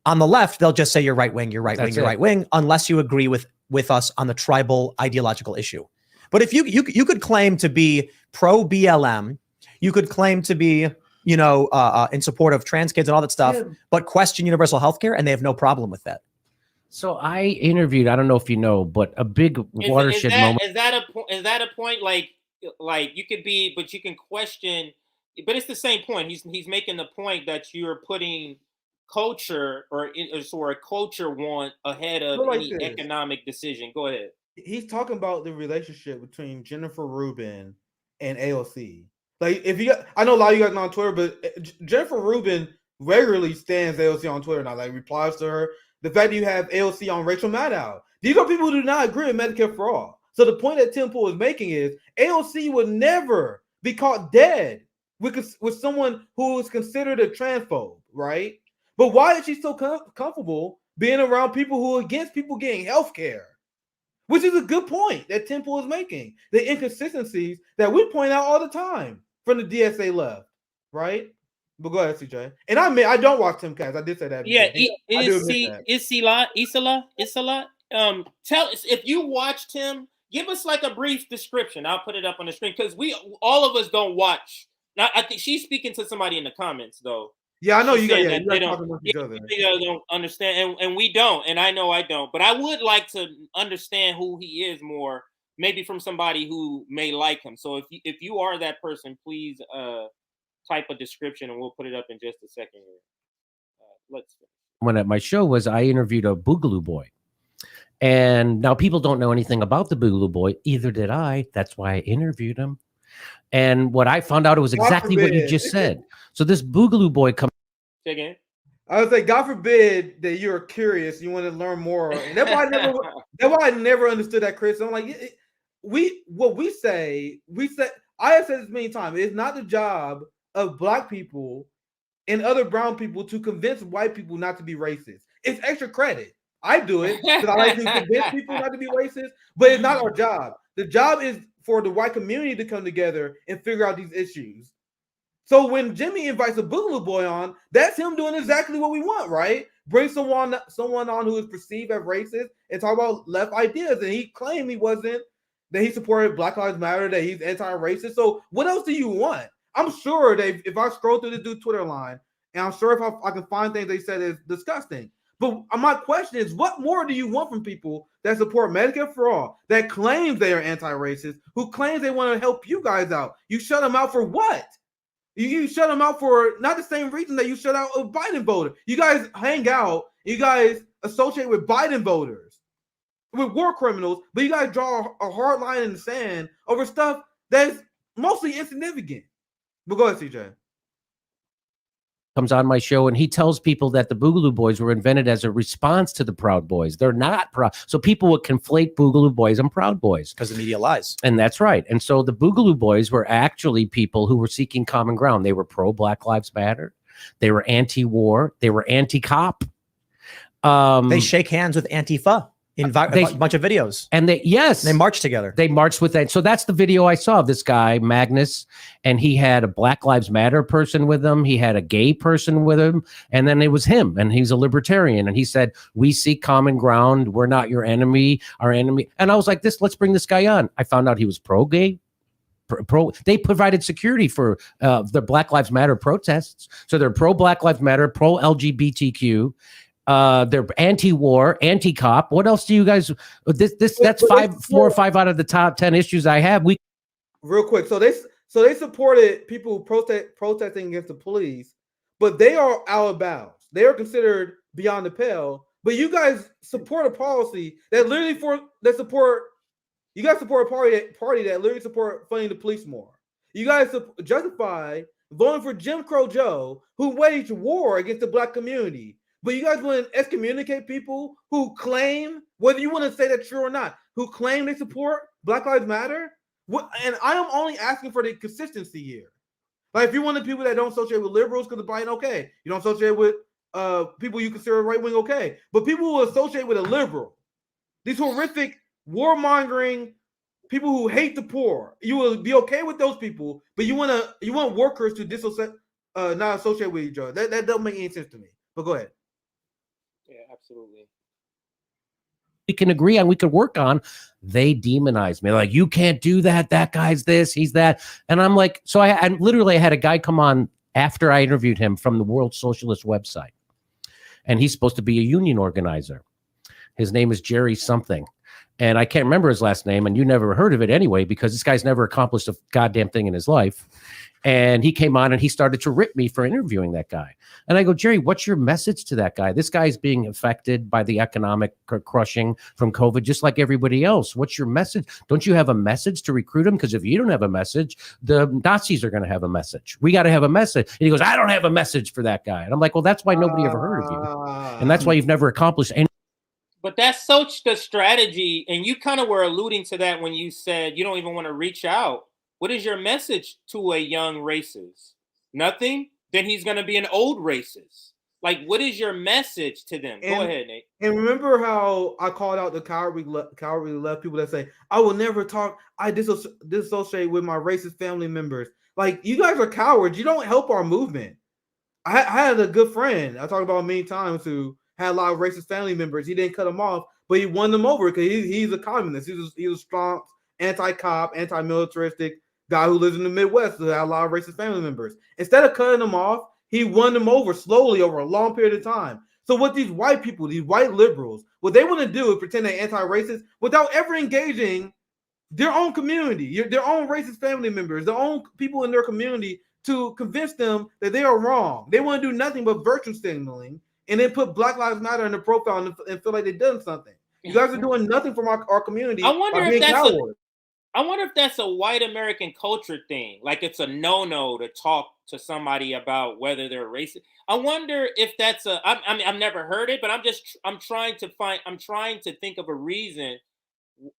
On the left, they'll just say you're right wing, you're right wing, you're right wing, unless you agree with us on the tribal ideological issue. But if you could claim to be pro BLM, you could claim to be in support of trans kids and all that stuff, but question universal health care, and they have no problem with that. So I interviewed, I don't know if you know, but a big watershed moment. Is that a point? Like you could be, but you can question, but it's the same point. He's making the point that you're putting culture or a culture want ahead of any economic decision. Go ahead. He's talking about the relationship between Jennifer Rubin and AOC. Like, I know a lot of you guys know on Twitter, but Jennifer Rubin regularly stands AOC on Twitter now, like replies to her. The fact that you have AOC on Rachel Maddow. These are people who do not agree with Medicare for All. So the point that Tim Pool is making is AOC would never be caught dead with someone who is considered a transphobe, right? But why is she so comfortable being around people who are against people getting health care? Which is a good point that Tim Pool is making. The inconsistencies that we point out all the time from the DSA left, right? But go ahead, CJ. And I don't watch Tim Cast. I did say that. Yeah, Isala. Tell us if you watched him. Give us like a brief description. I'll put it up on the screen because all of us don't watch. Now, I think she's speaking to somebody in the comments though. Yeah, I know you guys. They don't understand, and we don't. And I know I don't. But I would like to understand who he is more, maybe from somebody who may like him. So if you are that person, please type a description and we'll put it up in just a second here. When at my show was, I interviewed a Boogaloo Boy. And now people don't know anything about the Boogaloo Boy. Either did I. That's why I interviewed him. And what I found out, it was exactly what you just said. So this Boogaloo Boy comes. Say again? I would say, God forbid that you're curious, you want to learn more. And that's why I never understood that, Chris. I'm like, I have said this many times, it's not the job of Black people and other brown people to convince white people not to be racist. It's extra credit. I do it because I like to convince people not to be racist, but it's not our job. The job is for the white community to come together and figure out these issues. So when Jimmy invites a Boogaloo Boy on, that's him doing exactly what we want, right? Bring someone on who is perceived as racist and talk about left ideas. And he claimed that he supported Black Lives Matter, that he's anti-racist. So what else do you want? I'm sure that if I scroll through this dude's Twitter line, and I'm sure if I can find things they said is disgusting. But my question is, what more do you want from people that support Medicare for All, that claims they are anti-racist, who claims they want to help you guys out? You shut them out for what? You shut them out for not the same reason that you shut out a Biden voter. You guys hang out, you guys associate with Biden voters, with war criminals, but you guys draw a hard line in the sand over stuff that's mostly insignificant. But go ahead, CJ. Comes on my show and he tells people that the Boogaloo Boys were invented as a response to the Proud Boys. They're not proud. So people would conflate Boogaloo Boys and Proud Boys. Because the media lies. And that's right. And so the Boogaloo Boys were actually people who were seeking common ground. They were pro Black Lives Matter. They were anti-war. They were anti-cop. They shake hands with Antifa in a bunch of videos. And they march together. They marched with that. So that's the video I saw of this guy, Magnus, and he had a Black Lives Matter person with him. He had a gay person with him. And then it was him. And he's a libertarian. And he said, we seek common ground. We're not your enemy, our enemy. And I was like, let's bring this guy on. I found out he was pro-gay. They provided security for the Black Lives Matter protests. So they're pro Black Lives Matter, pro LGBTQ. They're anti-war, anti-cop. What else do you guys? That's 4 or 5 out of the top 10 issues I have. Real quick, so they supported people protesting against the police, but they are out of bounds. They are considered beyond the pale. But you guys support a policy that literally support. You guys support a party that literally support funding the police more. You guys justify voting for Jim Crow Joe, who waged war against the Black community. But you guys want to excommunicate people who claim, whether you want to say that's true or not, who claim they support Black Lives Matter? And I am only asking for the consistency here. Like, if you want the people that don't associate with liberals because of Biden, okay. You don't associate with people you consider right-wing, okay. But people who associate with a liberal, these horrific warmongering people who hate the poor, you will be okay with those people, but you want workers to not associate with each other. That doesn't make any sense to me. But go ahead. Yeah, absolutely. We can agree on, we could work on. They demonize me. Like, you can't do that. That guy's this, he's that. And I'm like, so I literally had a guy come on after I interviewed him from the World Socialist website. And he's supposed to be a union organizer. His name is Jerry something. And I can't remember his last name. And you never heard of it anyway, because this guy's never accomplished a goddamn thing in his life. And he came on and he started to rip me for interviewing that guy. And I go, Jerry, what's your message to that guy? This guy's being affected by the economic crushing from COVID, just like everybody else. What's your message? Don't you have a message to recruit him? Because if you don't have a message, the Nazis are going to have a message. We got to have a message. And he goes, I don't have a message for that guy. And I'm like, well, that's why nobody ever heard of you. And that's why you've never accomplished anything. But that's such the strategy. And you kind of were alluding to that when you said you don't even want to reach out. What is your message to a young racist? Nothing? Then he's going to be an old racist. Like, what is your message to them? Go ahead, Nate. And remember how I called out the cowardly left people that say, I will never talk. I dissociate with my racist family members. Like, you guys are cowards. You don't help our movement. I had a good friend I talked about many times who had a lot of racist family members. He didn't cut them off, but he won them over because he's a communist. He's a strong anti-cop, anti-militaristic guy who lives in the Midwest who had a lot of racist family members. Instead of cutting them off, he won them over slowly over a long period of time. So what these white people, these white liberals, what they want to do is pretend they're anti-racist without ever engaging their own community, their own racist family members, their own people in their community to convince them that they are wrong. They want to do nothing but virtue signaling and then put Black Lives Matter in their profile and feel like they've done something. You guys are doing nothing from our community. I wonder if that's a white American culture thing. Like, it's a no-no to talk to somebody about whether they're racist. I wonder if that's I've never heard it, but I'm trying to think of a reason,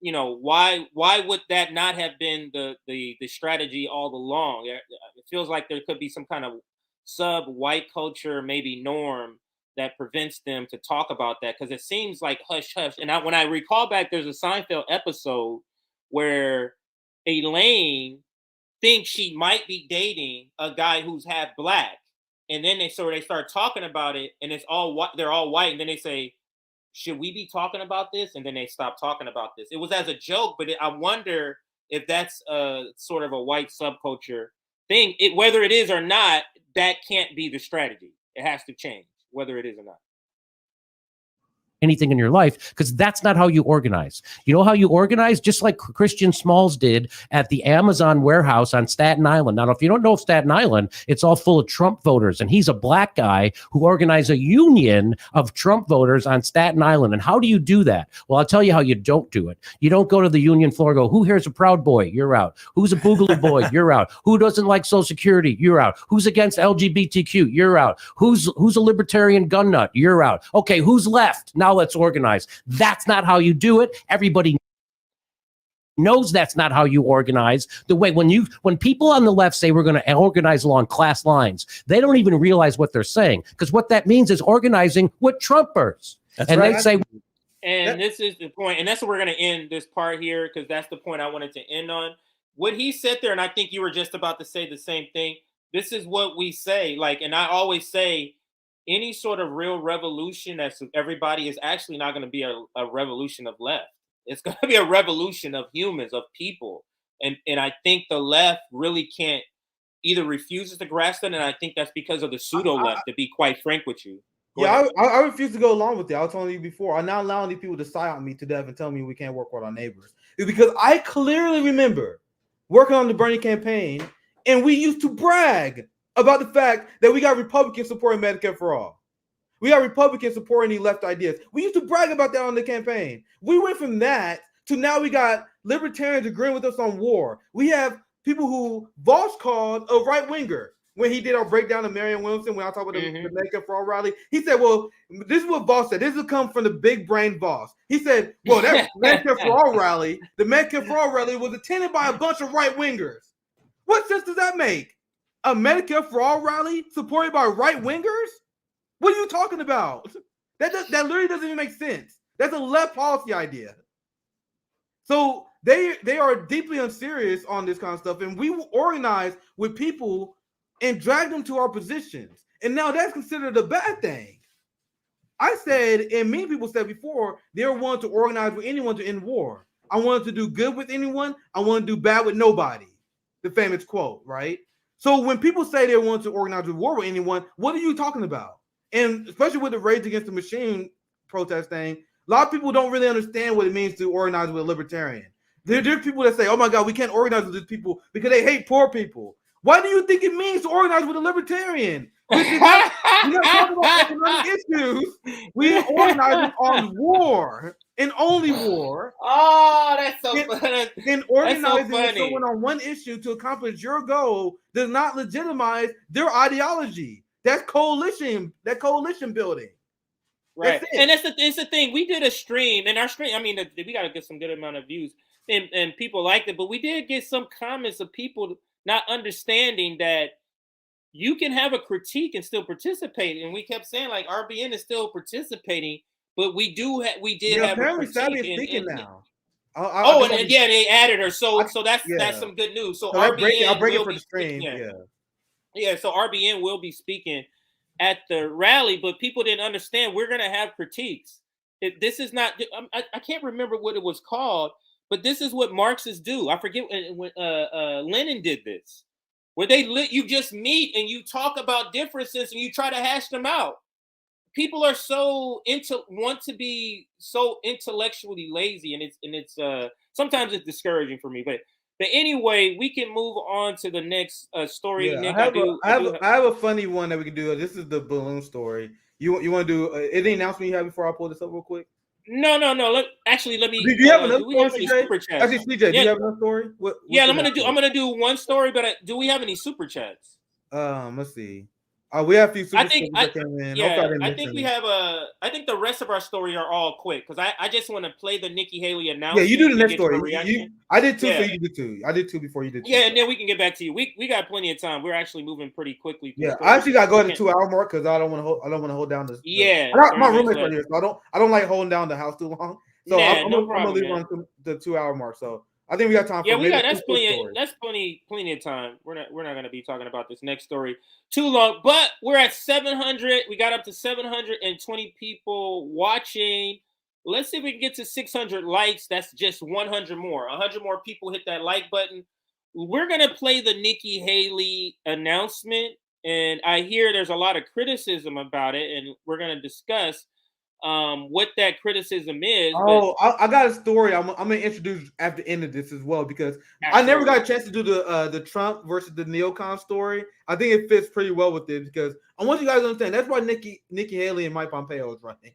you know, why would that not have been the strategy all along? It feels like there could be some kind of sub-white culture, maybe norm, that prevents them to talk about that, because it seems like hush hush. And when I recall back, there's a Seinfeld episode where Elaine thinks she might be dating a guy who's half Black, and then they start talking about it, and it's all white. They're all white, and then they say, "Should we be talking about this?" And then they stop talking about this. It was as a joke, but I wonder if that's a sort of a white subculture thing. Whether it is or not, that can't be the strategy. It has to change, whether it is or not. anything in your life, because that's not how you organize. You know how you organize? Just like Christian Smalls did at the Amazon warehouse on Staten Island. Now, if you don't know Staten Island, it's all full of Trump voters, and he's a black guy who organized a union of Trump voters on Staten Island. And how do you do that? Well, I'll tell you how you don't do it. You don't go to the union floor and go, who here's a Proud Boy? You're out. Who's a Boogaloo Boy? You're out. Who doesn't like Social Security? You're out. Who's against LGBTQ? You're out. Who's a libertarian gun nut? You're out. Okay, who's left? Now let's organize. That's not how you do it. Everybody knows that's not how you organize. The way when people on the left say we're going to organize along class lines, they don't even realize what they're saying, because what that means is organizing with Trumpers. That's and right. they say, and this is the point, and that's what we're going to end this part here, because that's the point I wanted to end on. What he said there, and I think you were just about to say the same thing. This is what we say, like, and I always say, any sort of real revolution that's everybody is actually not going to be a revolution of left. It's going to be a revolution of humans, of people. And I think the left really can't, either refuses to grasp that, and I think that's because of the pseudo left, to be quite frank with you. I refuse to go along with it. I was telling you before. I'm not allowing these people to psyop me to death and tell me we can't work with our neighbors. It's because I clearly remember working on the Bernie campaign, and we used to brag about the fact that we got Republicans supporting Medicare for all. We got Republicans supporting the left ideas. We used to brag about that on the campaign. We went from that to now we got libertarians agreeing with us on war. We have people who Voss called a right-winger when he did our breakdown of Marianne Williamson, when I talked about the Medicare for all rally. He said, well, this is what Voss said. This will come from the big brain Voss. He said, well, that Medicare for all rally, the Medicare for all rally was attended by a bunch of right-wingers. What sense does that make? A Medicare for all rally supported by right-wingers? What are you talking about? That literally doesn't even make sense. That's a left policy idea. So they are deeply unserious on this kind of stuff, and we will organize with people and drag them to our positions. And now that's considered a bad thing. I said, and many people said before, they're willing to organize with anyone to end war. I wanted to do good with anyone. I want to do bad with nobody. The famous quote, right? So when people say they want to organize a war with anyone, what are you talking about? And especially with the Rage Against the Machine protest thing, a lot of people don't really understand what it means to organize with a libertarian. There's people that say, oh my God, we can't organize with these people because they hate poor people. What do you think it means to organize with a libertarian? We're not talking about economic issues. We organize on war and only war. Oh, that's so funny. And organizing with someone on one issue to accomplish your goal does not legitimize their ideology. That's coalition building. Right. And it's the thing. We did a stream, and our stream, I mean, we got to get some good amount of views, and people liked it, but we did get some comments of people not understanding that you can have a critique and still participate. And we kept saying, like, RBN is still participating, but we did have apparently a critique. Sabby is speaking now. They added her. So that's some good news. So RBN I'll break it for the stream. Yeah. So RBN will be speaking at the rally, but people didn't understand we're going to have critiques. This is not. I can't remember what it was called, but this is what Marxists do. I forget when Lenin did this, where you just meet and you talk about differences and you try to hash them out. People are want to be so intellectually lazy, and it's sometimes it's discouraging for me. But anyway, we can move on to the next story. Yeah, Nick, I have a funny one that we can do. This is the balloon story. You want to do any announcement you have before I pull this up real quick? No. Let me. Do you have another story, CJ? Actually, CJ, do you have another story? I'm gonna do one story, but do we have any super chats? Let's see. We have a few super chats that came in. I think we have I think the rest of our story are all quick because I just want to play the Nikki Haley announcement. Yeah, you do the next story. I did two, so you did two. I did two before you did two. Yeah, and then we can get back to you. We got plenty of time. We're actually moving pretty quickly. Yeah, I actually got to go to the 2 hour mark because I don't want to hold down this. Yeah, my roommate's right here, so I don't like holding down the house too long. So I'm gonna leave on the 2 hour mark. So I think we got time for that's plenty of time. We're not going to be talking about this next story too long, but we're at 700. We got up to 720 people watching. Let's see if we can get to 600 likes. That's just 100 more. 100 more people hit that like button. We're going to play the Nikki Haley announcement, and I hear there's a lot of criticism about it, and we're going to discuss. what that criticism is. Oh, I got a story. I'm gonna introduce at the end of this as well because I never got a chance to do the Trump versus the neocon story. I think it fits pretty well with it because I want you guys to understand that's why Nikki Haley and Mike Pompeo is running.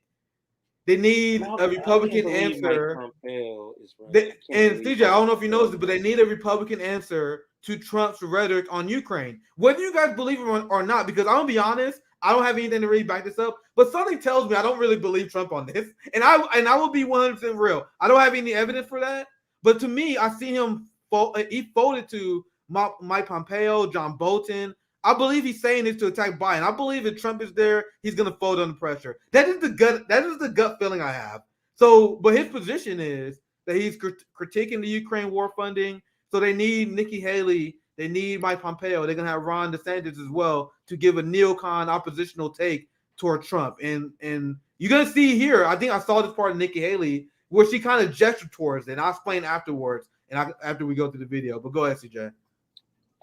They need a Republican answer. Mike Pompeo is running. And CJ, I don't know if you know this, but they need a Republican answer to Trump's rhetoric on Ukraine. Whether you guys believe it or not, because I'm gonna be honest, I don't have anything to really back this up, but something tells me I don't really believe Trump on this. And I will be 100% real. I don't have any evidence for that. But to me, I see him he folded to Mike Pompeo, John Bolton. I believe he's saying this to attack Biden. I believe if Trump is there, he's gonna fold under pressure. That is the gut feeling I have. So, but his position is that he's critiquing the Ukraine war funding. So they need Nikki Haley. They need Mike Pompeo. They're going to have Ron DeSantis as well to give a neocon oppositional take toward Trump. And you're going to see here, I think I saw this part of Nikki Haley where she kind of gestured towards it. And I'll explain afterwards after we go through the video. But go ahead, CJ.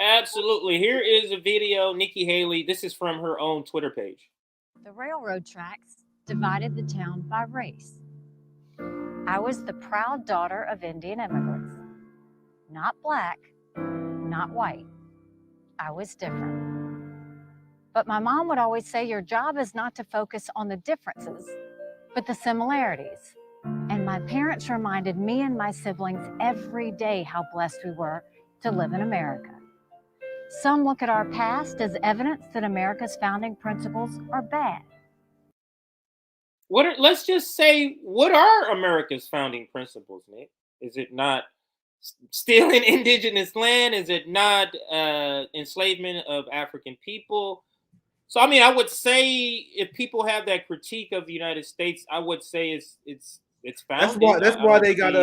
Absolutely. Here is a video, Nikki Haley. This is from her own Twitter page. The railroad tracks divided the town by race. I was the proud daughter of Indian immigrants. Not black, not white. I was different. But my mom would always say, your job is not to focus on the differences, but the similarities. And my parents reminded me and my siblings every day how blessed we were to live in America. Some look at our past as evidence that America's founding principles are bad. Let's just say, what are America's founding principles, Nick? Is it not stealing indigenous land? Is it not enslavement of African people? So, I mean, I would say if people have that critique of the United States, I would say it's founding. That's why they got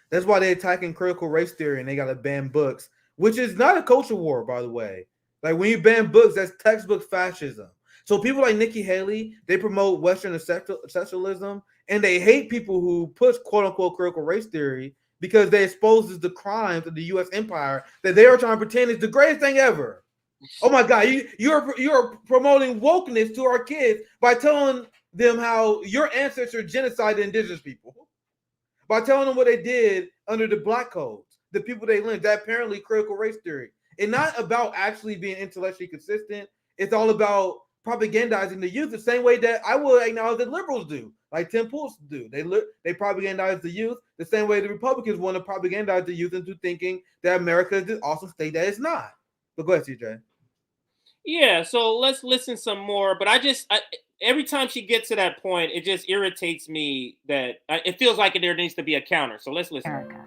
that's why they're attacking critical race theory and they got to ban books, which is not a culture war, by the way. Like when you ban books, that's textbook fascism. So people like Nikki Haley, they promote Western exceptionalism and they hate people who push quote unquote critical race theory because they exposes the crimes of the U.S. empire that they are trying to pretend is the greatest thing ever. Oh my God, you're promoting wokeness to our kids by telling them how your ancestors genocided indigenous people, by telling them what they did under the black codes, the people they lynched, that apparently critical race theory. It's not about actually being intellectually consistent. It's all about propagandizing the youth the same way that I will acknowledge that liberals do, like Tim Pool's do. They propagandize the youth the same way the Republicans want to propagandize the youth into thinking that America is this awesome state that it's not. But go ahead, CJ. Yeah, so let's listen some more. But every time she gets to that point, it just irritates me that it feels like there needs to be a counter. So let's listen. America.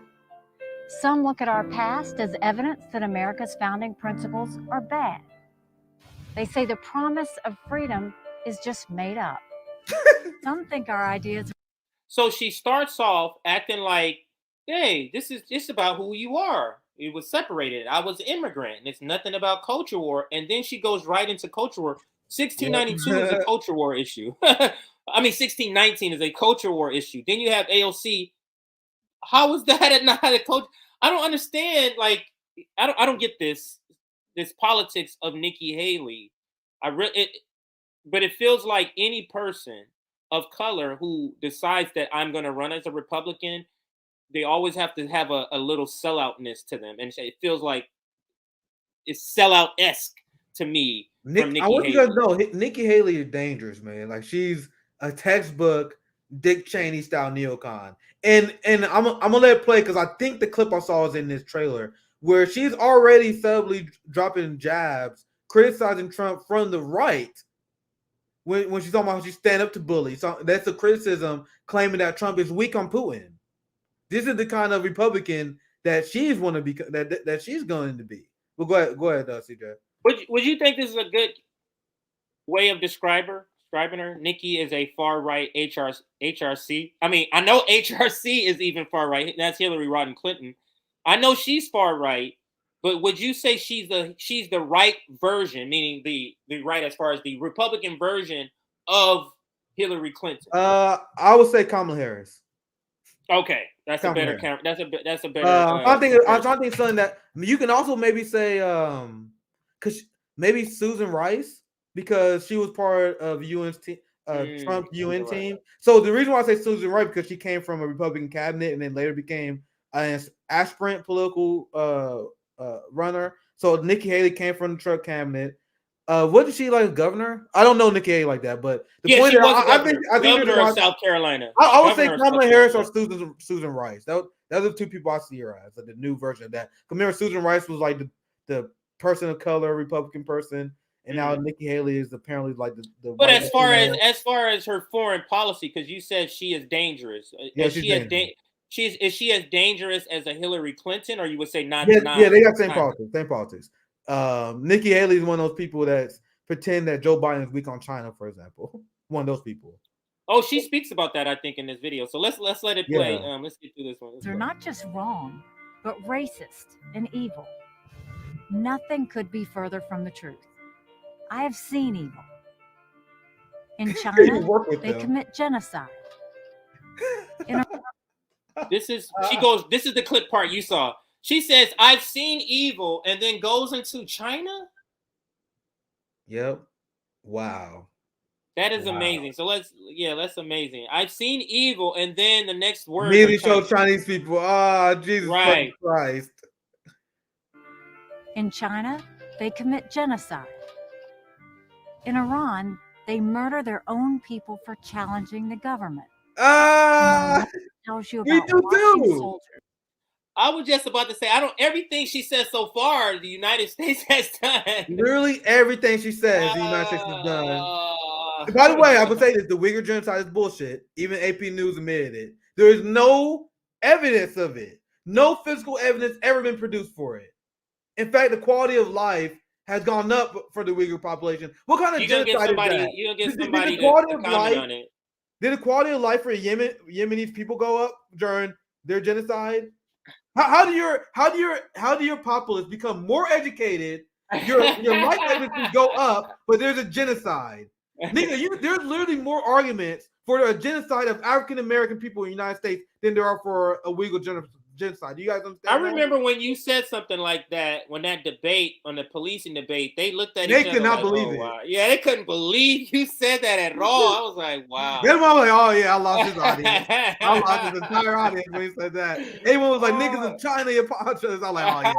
Some look at our past as evidence that America's founding principles are bad. They say the promise of freedom is just made up. Some think our ideas. So she starts off acting like, hey, this is just about who you are. It was separated. I was an immigrant. And it's nothing about culture war. And then she goes right into culture war. 1692 is a culture war issue. I mean, 1619 is a culture war issue. Then you have AOC. How is that not a culture? I don't understand. Like, I don't get this politics of Nikki Haley. But it feels like any person of color who decides that I'm going to run as a Republican, they always have to have a little selloutness to them, and it feels like it's sellout-esque to me. From Nikki I want Haley. you guys to know Nikki Haley is dangerous, man. Like she's a textbook Dick Cheney style neocon, and I'm gonna let it play because I think the clip I saw is in this trailer where she's already subtly dropping jabs, criticizing Trump from the right. When she's talking about how she stand up to bullies, so that's a criticism claiming that Trump is weak on Putin. This is the kind of Republican that she's want to be, that she's going to be. Well, go ahead, CJ. Would you think this is a good way of describing her? Nikki is a far right HRC. I mean, I know HRC is even far right. That's Hillary Rodham Clinton. I know she's far right, but would you say she's the right version, meaning the right as far as the Republican version of Hillary Clinton? I would say Kamala Harris. Okay, that's a better count. That's a better. I'm trying to think something that you can also maybe say, because maybe Susan Rice, because she was part of UN's Trump UN team. So the reason why I say Susan Rice, because she came from a Republican cabinet and then later became an aspirant political runner. So Nikki Haley came from the Trump cabinet. What did she like, governor? I don't know Nikki Haley like that, but the point she is, was I think governor of South Carolina. I would say Kamala Harris or Susan Rice. Those are the two people I see her as, like the new version of that. Remember, Susan Rice was like the person of color, Republican person, and now Nikki Haley is apparently like the. But as far as her foreign policy, because you said she is dangerous. Yeah, is she as dangerous as a Hillary Clinton, or you would say not? Yeah, they got same politics. Nikki Haley is one of those people that pretend that Joe Biden is weak on China, for example. One of those people. Oh, she speaks about that, I think, in this video. So let's let it play. Yeah. Let's get through this one. They're not just wrong, but racist and evil. Nothing could be further from the truth. I have seen evil. In China, they commit genocide. This is the clip part you saw. She says, I've seen evil, and then goes into China? Yep. Wow. That is amazing. So that's amazing. I've seen evil, and then the next word. Immediately show Chinese people. Oh, Jesus Christ. In China, they commit genocide. In Iran, they murder their own people for challenging the government. Tells you about watching soldiers. I was just about to say, everything she says so far, the United States has done. Literally everything she says, the United States has done. By the way, I would say this: the Uyghur genocide is bullshit. Even AP News admitted it. There is no evidence of it. No physical evidence ever been produced for it. In fact, the quality of life has gone up for the Uyghur population. What kind of genocide is that? You're going to get somebody to comment on it. Did the quality of life for Yemenis people go up during their genocide? How do your populace become more educated? Your life expectancy go up, but there's a genocide. Nigga, there's literally more arguments for a genocide of African American people in the United States than there are for a Uyghur genocide. Do you guys understand? I remember when you said something like that, when that debate, on the policing debate, they looked at each other. They could not believe it. Wow. Yeah, they couldn't believe you said that at all. I was like, wow. Everyone was like, oh yeah, I lost his audience. I lost his entire audience when he said that. Everyone was like, niggas in China and Ponchos. I'm like, oh yeah,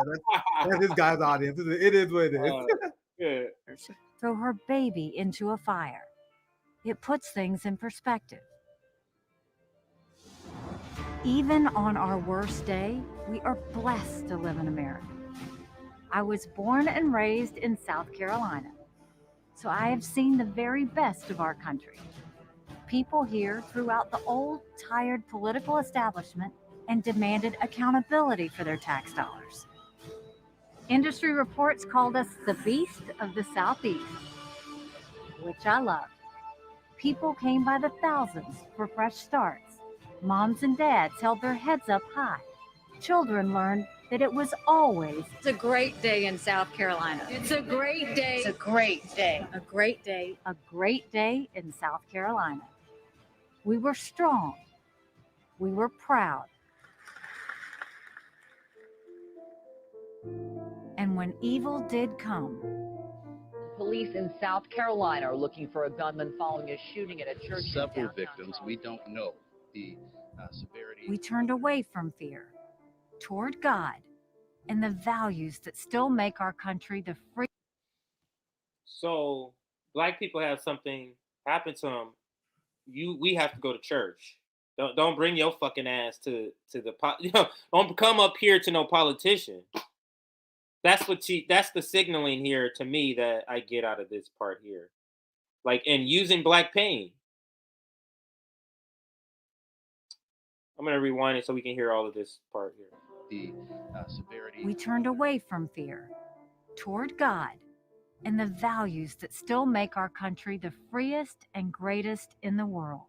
that's this guy's audience. It is what it is. Throw her baby into a fire. It puts things in perspective. Even on our worst day, we are blessed to live in America. I was born and raised in South Carolina, so I have seen the very best of our country. People here threw out the old, tired political establishment and demanded accountability for their tax dollars. Industry reports called us the beast of the Southeast, which I love. People came by the thousands for fresh starts. Moms and dads held their heads up high. Children learned that it was always a great day in South Carolina. It's a great day. It's a great day. A great day. A great day in South Carolina. We were strong. We were proud. And when evil did come, police in South Carolina are looking for a gunman following a shooting at a church. Several victims. We don't know the severity. We turned away from fear toward God and the values that still make our country the free. So Black people have something happen to them. We have to go to church. Don't bring your fucking ass to the don't come up here to no politician. That's the signaling here to me that I get out of this part here. Like, and using Black pain. I'm going to rewind it so we can hear all of this part here. The severity. We turned away from fear toward God and the values that still make our country the freest and greatest in the world.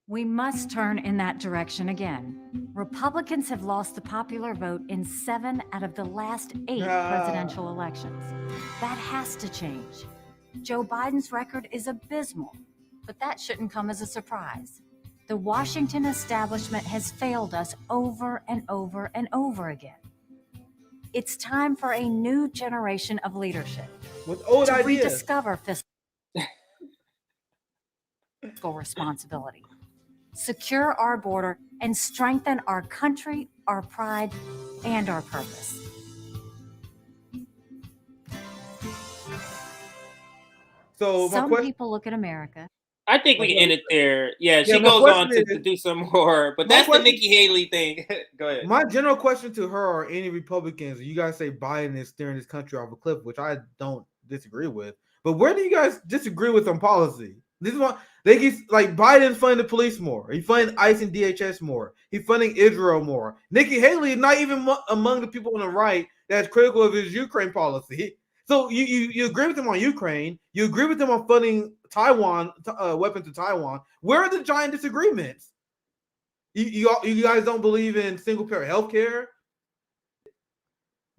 We must turn in that direction again. Republicans have lost the popular vote in 7 out of the last 8 presidential elections. That has to change. Joe Biden's record is abysmal, but that shouldn't come as a surprise. The Washington establishment has failed us over and over and over again. It's time for a new generation of leadership with old to ideas. Rediscover fiscal. responsibility. Secure our border and strengthen our country, our pride, and our purpose. So Some people look at America. I think we can end it there. Yeah, she my goes question on to is- do some more, but my that's the question- Nikki Haley thing. Go ahead. My general question to her or any Republicans, you guys say Biden is steering this country off a cliff, which I don't disagree with. But where do you guys disagree with on policy? This is what they keep like Biden's funding the police more. He's funding ICE and DHS more. He's funding Israel more. Nikki Haley is not even among the people on the right that's critical of his Ukraine policy. So you agree with him on Ukraine. You agree with him on funding Taiwan, weapons to Taiwan. Where are the giant disagreements? You guys don't believe in single payer health care?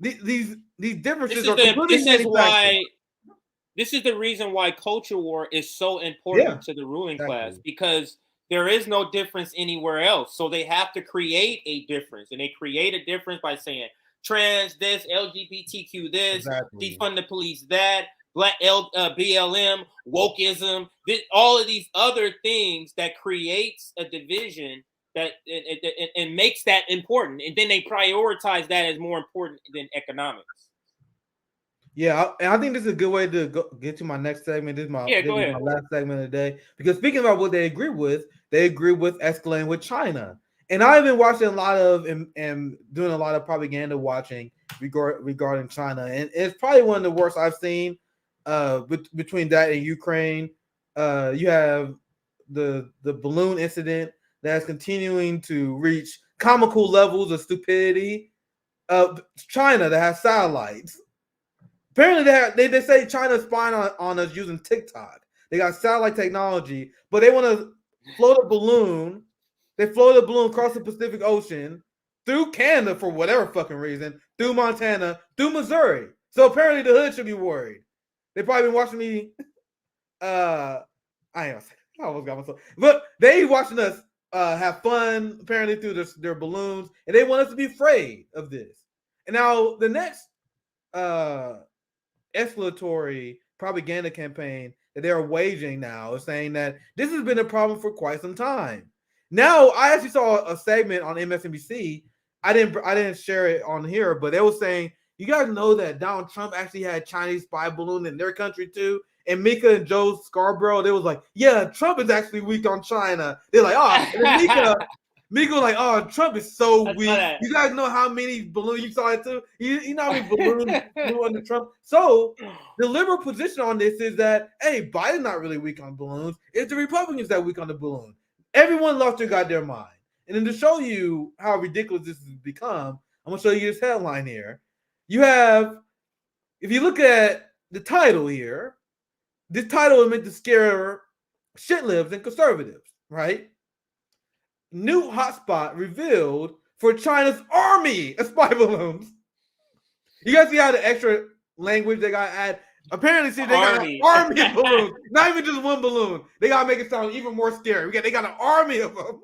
These differences are completely manufactured. This is the reason why culture war is so important to the ruling class, because there is no difference anywhere else. So they have to create a difference, and they create a difference by saying trans this, LGBTQ this, defund the police that, black BLM, wokeism, all of these other things that creates a division that and makes that important, and then they prioritize that as more important than economics. Yeah, and I think this is a good way to get to my next segment. This is my last segment of the day. Because speaking about what they agree with escalating with China. And I've been watching a lot of and doing a lot of propaganda watching regarding China. And it's probably one of the worst I've seen between that and Ukraine. You have the balloon incident that's continuing to reach comical levels of stupidity. China that has satellites. Apparently, they say China's spying on us using TikTok. They got satellite technology, but they want to float a balloon. They float a balloon across the Pacific Ocean through Canada for whatever fucking reason, through Montana, through Missouri. So apparently the hood should be worried. They probably been watching me. I almost got myself, but they watching us have fun apparently through their balloons, and they want us to be afraid of this. And now the next escalatory propaganda campaign that they are waging now is saying that this has been a problem for quite some time. Now, I actually saw a segment on MSNBC. I didn't share it on here, but they were saying, you guys know that Donald Trump actually had Chinese spy balloon in their country too. And Mika and Joe Scarborough, they was like, yeah, Trump is actually weak on China. They're like, oh, and then Mika was like, oh, Trump is so weak. You guys know how many balloons you saw it too? You know how many balloons flew under Trump? So the liberal position on this is that, hey, Biden's not really weak on balloons. It's the Republicans that are weak on the balloon. Everyone lost their goddamn mind. And then to show you how ridiculous this has become, I'm going to show you this headline here. You have, if you look at the title here, this title is meant to scare shitlibs and conservatives, right? New hotspot revealed for China's army of spy balloons. You guys see how the extra language they got to add? Apparently, see, they got an army of balloons. Not even just one balloon. They got to make it sound even more scary. They got an army of them.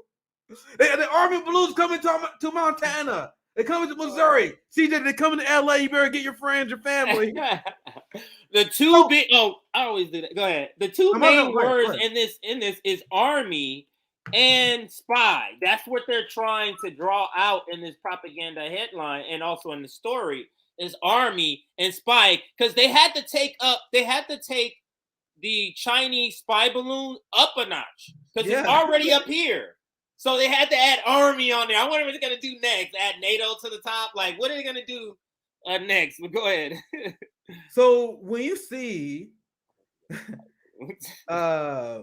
The army of balloons coming to Montana. They coming to Missouri. CJ, they coming to LA. You better get your friends, your family. The two big. Oh, I always do that. Go ahead. The two main words in this is army and spy. That's what they're trying to draw out in this propaganda headline, and also in the story is army and spy, because they had to take the Chinese spy balloon up a notch because it's already up here. So they had to add army on there. I wonder what they're gonna do next. Add NATO to the top. Like, what are they gonna do next? But go ahead. So when you see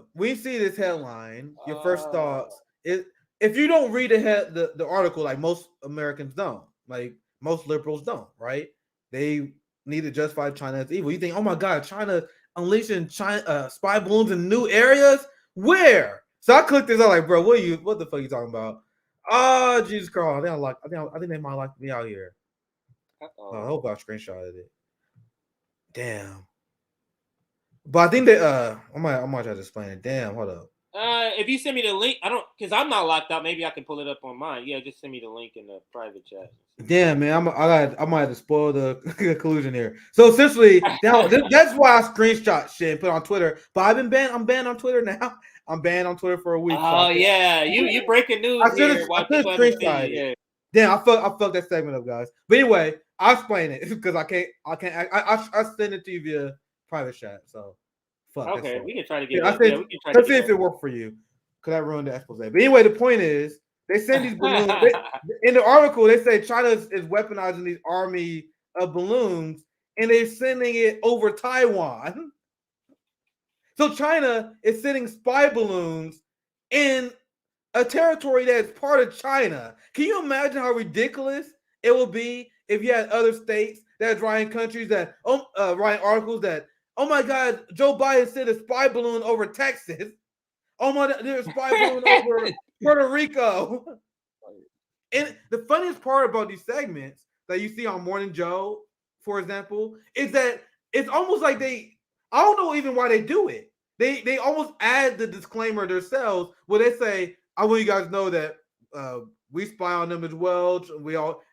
this headline, your first thoughts is, if you don't read the article, like most Americans don't, like most liberals don't, right? They need to justify China as evil. You think, oh my God, China unleashing spy balloons in new areas? Where? So I clicked this. I'm like, bro, what the fuck are you talking about? Oh, Jesus Christ! I think they might like me out here. I hope I screenshotted it. Damn. But I think they I might try to explain it. Damn, hold up. If you send me the link, because I'm not locked out. Maybe I can pull it up on mine. Yeah, just send me the link in the private chat. Damn, man, I might have to spoil the conclusion here. So essentially, now that's why I screenshot shit and put it on Twitter. But I'm banned on Twitter now. I'm banned on Twitter for a week. Oh yeah, you breaking news I should here. have screenshot it. Yeah. Damn, I fucked that segment up, guys. But anyway, I'll explain it because I send it to you via private chat. So fuck. Okay, we can try to get. Let's see if it worked for you. Because I ruined the expose. But anyway, the point is, they send these balloons. In the article, they say China is weaponizing these army of balloons, and they're sending it over Taiwan. So China is sending spy balloons in a territory that is part of China. Can you imagine how ridiculous it would be if you had other states that are writing countries that writing articles that, oh my God, Joe Biden sent a spy balloon over Texas. Oh my, there's a spy balloon over Puerto Rico. And the funniest part about these segments that you see on Morning Joe, for example, is that it's almost like I don't know even why they do it. They almost add the disclaimer themselves where they say, I want you guys to know that we spy on them as well.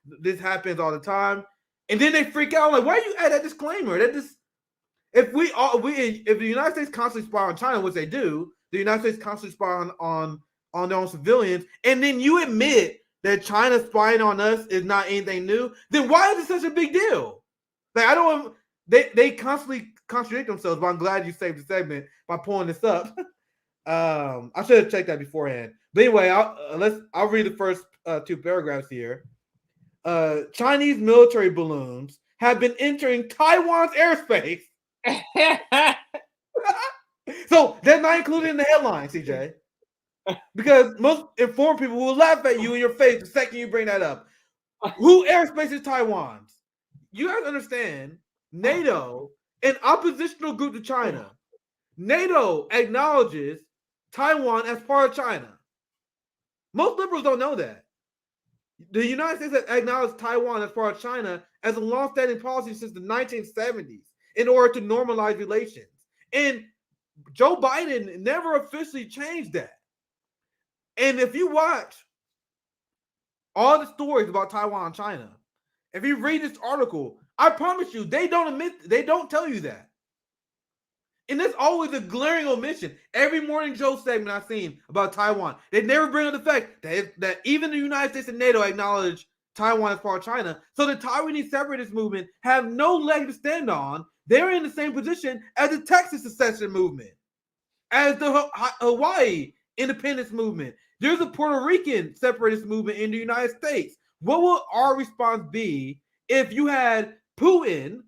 This happens all the time. And then they freak out like, why do you add that disclaimer? If the United States constantly spy on China, which they do, the United States constantly spy on their own civilians, and then you admit that China spying on us is not anything new, then why is it such a big deal? Like they constantly contradict themselves, but I'm glad you saved the segment by pulling this up. I should have checked that beforehand. But anyway, I'll read the first two paragraphs here. Chinese military balloons have been entering Taiwan's airspace. So they're not included in the headline, CJ. Because most informed people will laugh at you in your face the second you bring that up. Who airspace is Taiwan's? You guys understand, NATO, an oppositional group to China, NATO acknowledges Taiwan as part of China. Most liberals don't know that. The United States has acknowledged Taiwan as part of China as a long-standing policy since the 1970s in order to normalize relations. And Joe Biden never officially changed that. And if you watch all the stories about Taiwan and China, if you read this article, I promise you, they don't tell you that. And there's always a glaring omission. Every Morning Joe segment I've seen about Taiwan, they never bring up the fact that even the United States and NATO acknowledge Taiwan as part of China. So the Taiwanese separatist movement have no leg to stand on. They're in the same position as the Texas secession movement, as the Hawaii independence movement. There's a Puerto Rican separatist movement in the United States. What will our response be if you had Putin,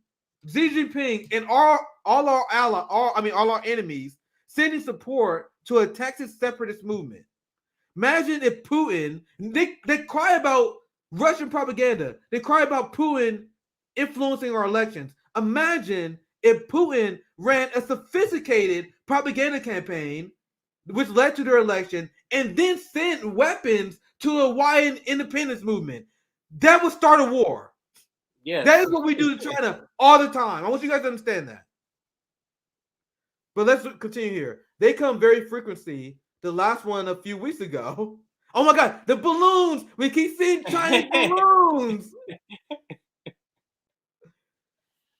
Xi Jinping, and all our enemies sending support to a Texas separatist movement? Imagine if Putin, they cry about Russian propaganda. They cry about Putin influencing our elections. Imagine if Putin ran a sophisticated propaganda campaign which led to their election and then sent weapons to the Hawaiian independence movement. That would start a war. Yeah, that is what we do to China all the time. I want you guys to understand that. But let's continue here. They come very frequently. The last one a few weeks ago. Oh my God, the balloons! We keep seeing Chinese balloons.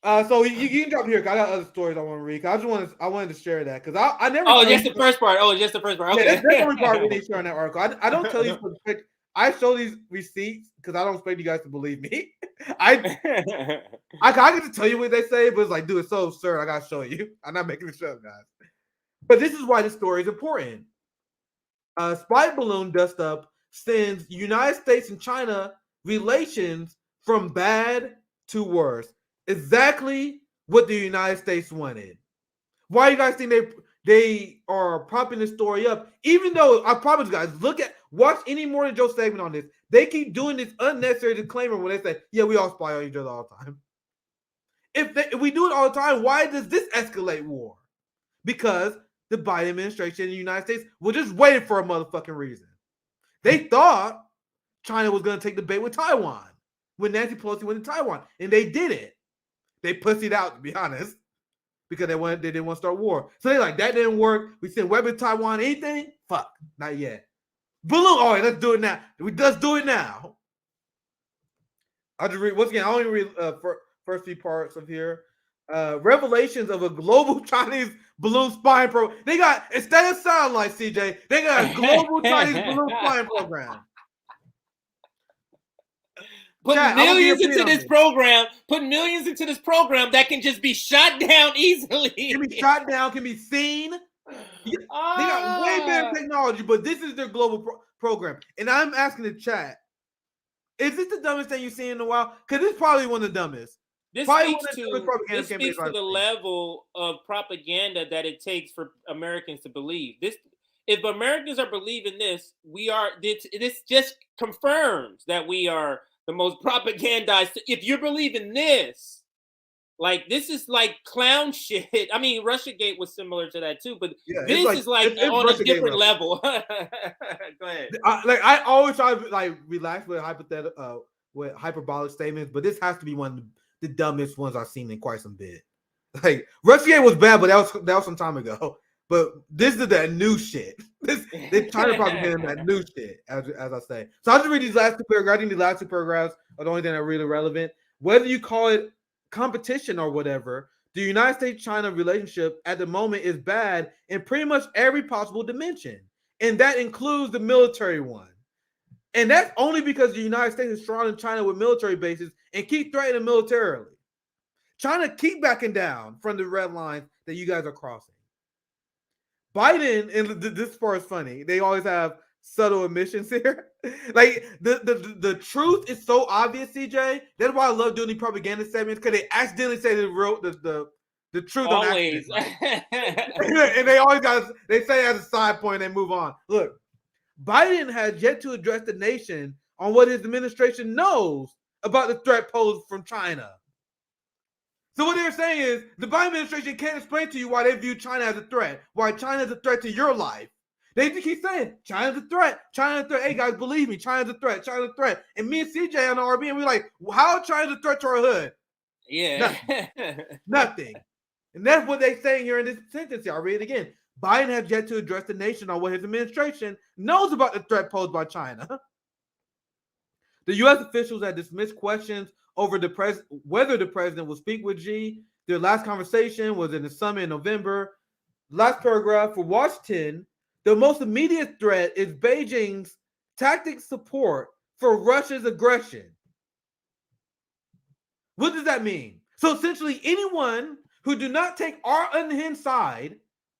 So you can drop here. I got other stories I want to read. I wanted to share that because I never. Oh, just the first part. Oh, just the first part. Okay. Yeah, that's the only part we need to share in that article. I don't tell you. I show these receipts because I don't expect you guys to believe me. I get to tell you what they say, but it's like, dude, it's so absurd. I gotta show you. I'm not making this up, guys. But this is why this story is important. Spy balloon dust up sends United States and China relations from bad to worse. Exactly what the United States wanted. Why do you guys think they are propping this story up? Even though I promise you guys, watch any Morning Joe segment on this. They keep doing this unnecessary disclaimer when they say, "Yeah, we all spy on each other all the time." If we do it all the time, why does this escalate war? Because the Biden administration in the United States was just waiting for a motherfucking reason. They thought China was going to take the bait with Taiwan when Nancy Pelosi went to Taiwan, and they did it. They pussied out, to be honest. because they didn't want to start war. So they like, that didn't work. We sent weapons to Taiwan, anything? Fuck, not yet. Balloon, all right, let's do it now. Let's do it now. I'll just read, once again, I only read first few parts of here. Revelations of a global Chinese balloon spying program. They got, instead of satellite, CJ, they got a global Chinese balloon spying program. Put millions into this program. Put millions into this program that can just be shot down easily. Can be shot down, can be seen. They got way better technology, but this is their global program. And I'm asking the chat, is this the dumbest thing you've seen in a while? Because it's probably one of the dumbest. This speaks to the level of propaganda that it takes for Americans to believe this. If Americans are believing this, this just confirms that we are the most propagandized. If you're believing this, like, this is like clown shit. I mean, Russiagate was similar to that too, but this is like on a different level. Go ahead. I always try to like relax with with hyperbolic statements, but this has to be one of the dumbest ones I've seen in quite some bit. Like, Russiagate was bad, but that was some time ago. But this is that new shit. They're trying to probably get in that new shit, as I say. So I'll just read these last two paragraphs. I think these last two paragraphs are the only thing that are really relevant. Whether you call it competition or whatever, the United States-China relationship at the moment is bad in pretty much every possible dimension. And that includes the military one. And that's only because the United States is surrounding China with military bases and keep threatening militarily. China keep backing down from the red lines that you guys are crossing. Biden, and this part is funny, they always have subtle omissions here. Like, the truth is so obvious, CJ. That's why I love doing these propaganda segments, because they accidentally say the truth always. On accident. And they always they say it as a side point and move on. Look, Biden has yet to address the nation on what his administration knows about the threat posed from China. So what they're saying is the Biden administration can't explain to you why they view China as a threat, why China is a threat to your life. They just keep saying, China's a threat, China's a threat. Hey, guys, believe me, China's a threat, China's a threat. And me and CJ on the RBN, we're like, how China's a threat to our hood? Yeah. Nothing. And that's what they're saying here in this sentence. I'll read it again. Biden has yet to address the nation on what his administration knows about the threat posed by China. The U.S. officials have dismissed questions over whether the president will speak with Xi. Their last conversation was in the summit in November. Last paragraph for Washington, the most immediate threat is Beijing's tactic support for Russia's aggression. What does that mean? So essentially, anyone who do not take our unhinged side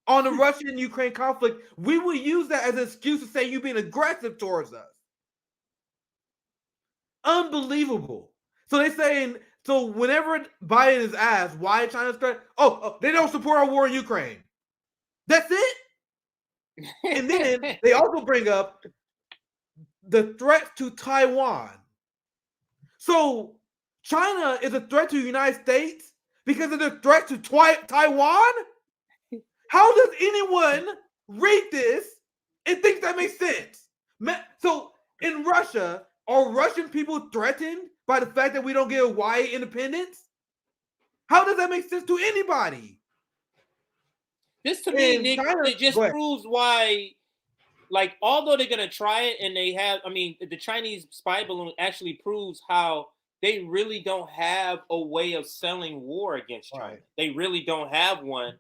on the Russian-Ukraine conflict, we will use that as an excuse to say you're being aggressive towards us. Unbelievable. So they're saying, so whenever Biden is asked why China's threat, they don't support our war in Ukraine. That's it. And then they also bring up the threat to Taiwan. So China is a threat to the United States because of the threat to Taiwan? How does anyone read this and think that makes sense? So in Russia, are Russian people threatened by the fact that we don't give Hawaii independence? How does that make sense to anybody? This to me, Nick, it just proves why, like, although they're going to try it and they have, I mean, the Chinese spy balloon actually proves how they really don't have a way of selling war against China. Right. They really don't have one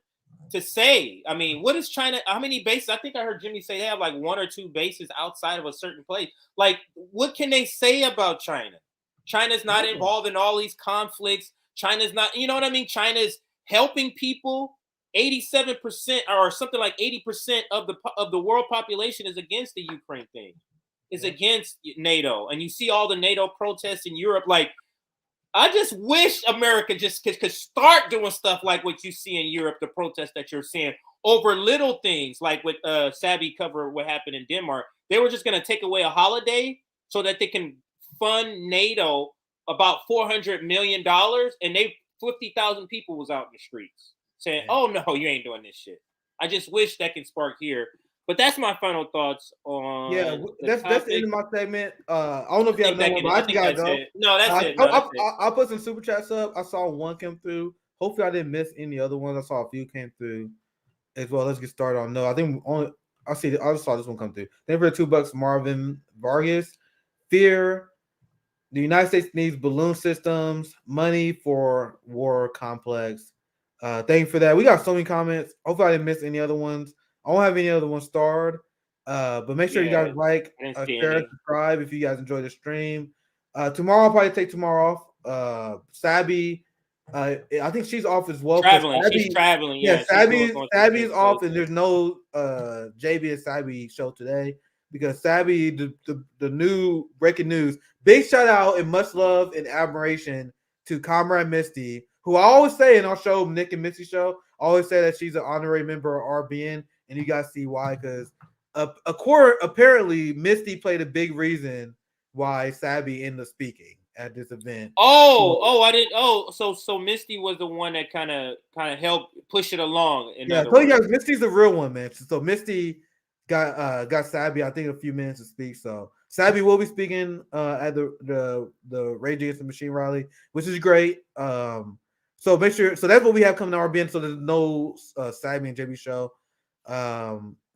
to say. I mean, what is China? How many bases? I think I heard Jimmy say they have like 1 or 2 bases outside of a certain place. Like, what can they say about China? China's not involved in all these conflicts. China's not, you know what I mean? China's helping people. 87% or something like 80% of the world population is against the Ukraine thing. Is against NATO. And you see all the NATO protests in Europe. Like, I just wish America just could start doing stuff like what you see in Europe, the protests that you're seeing over little things, like with Savvy cover what happened in Denmark. They were just going to take away a holiday so that they can fund NATO about $400 million, and 50,000 people was out in the streets saying, "Oh no, you ain't doing this shit." I just wish that can spark here. But that's my final thoughts on. Yeah, that's the end of my segment. I don't know if you have another one, but I just gotta go. No, that's it. I'll put some super chats up. I saw one come through. Hopefully, I didn't miss any other ones. I saw a few came through as well. Let's get started on. No, I think only I just saw this one come through. Then for $2, Marvin Vargas, Fear. The United States needs balloon systems, money for war complex. Thank you for that. We got so many comments. Hopefully, I didn't miss any other ones. I won't have any other ones starred. But make sure you guys like, share, subscribe if you guys enjoy the stream. Tomorrow, I'll probably take tomorrow off. Sabby, I think she's off as well. Traveling. Sabby, She's traveling. Yeah, Sabby Sabby's off, and there's no JB and Sabby show today because Sabby, the new breaking news. Big shout out and much love and admiration to Comrade Misty, who I always say in our show, Nick and Misty show, I always say that she's an honorary member of RBN, and you guys see why, because apparently Misty played a big reason why Sabby ended up speaking at this event. I didn't. So Misty was the one that kind of helped push it along. Yeah, so you guys, Misty's the real one, man. So Misty got Sabby, I think, a few minutes to speak. So Sabby will be speaking at the Rage Against the Machine rally, which is great. So make sure. So that's what we have coming to RBN. So there's no Sabby and JB show.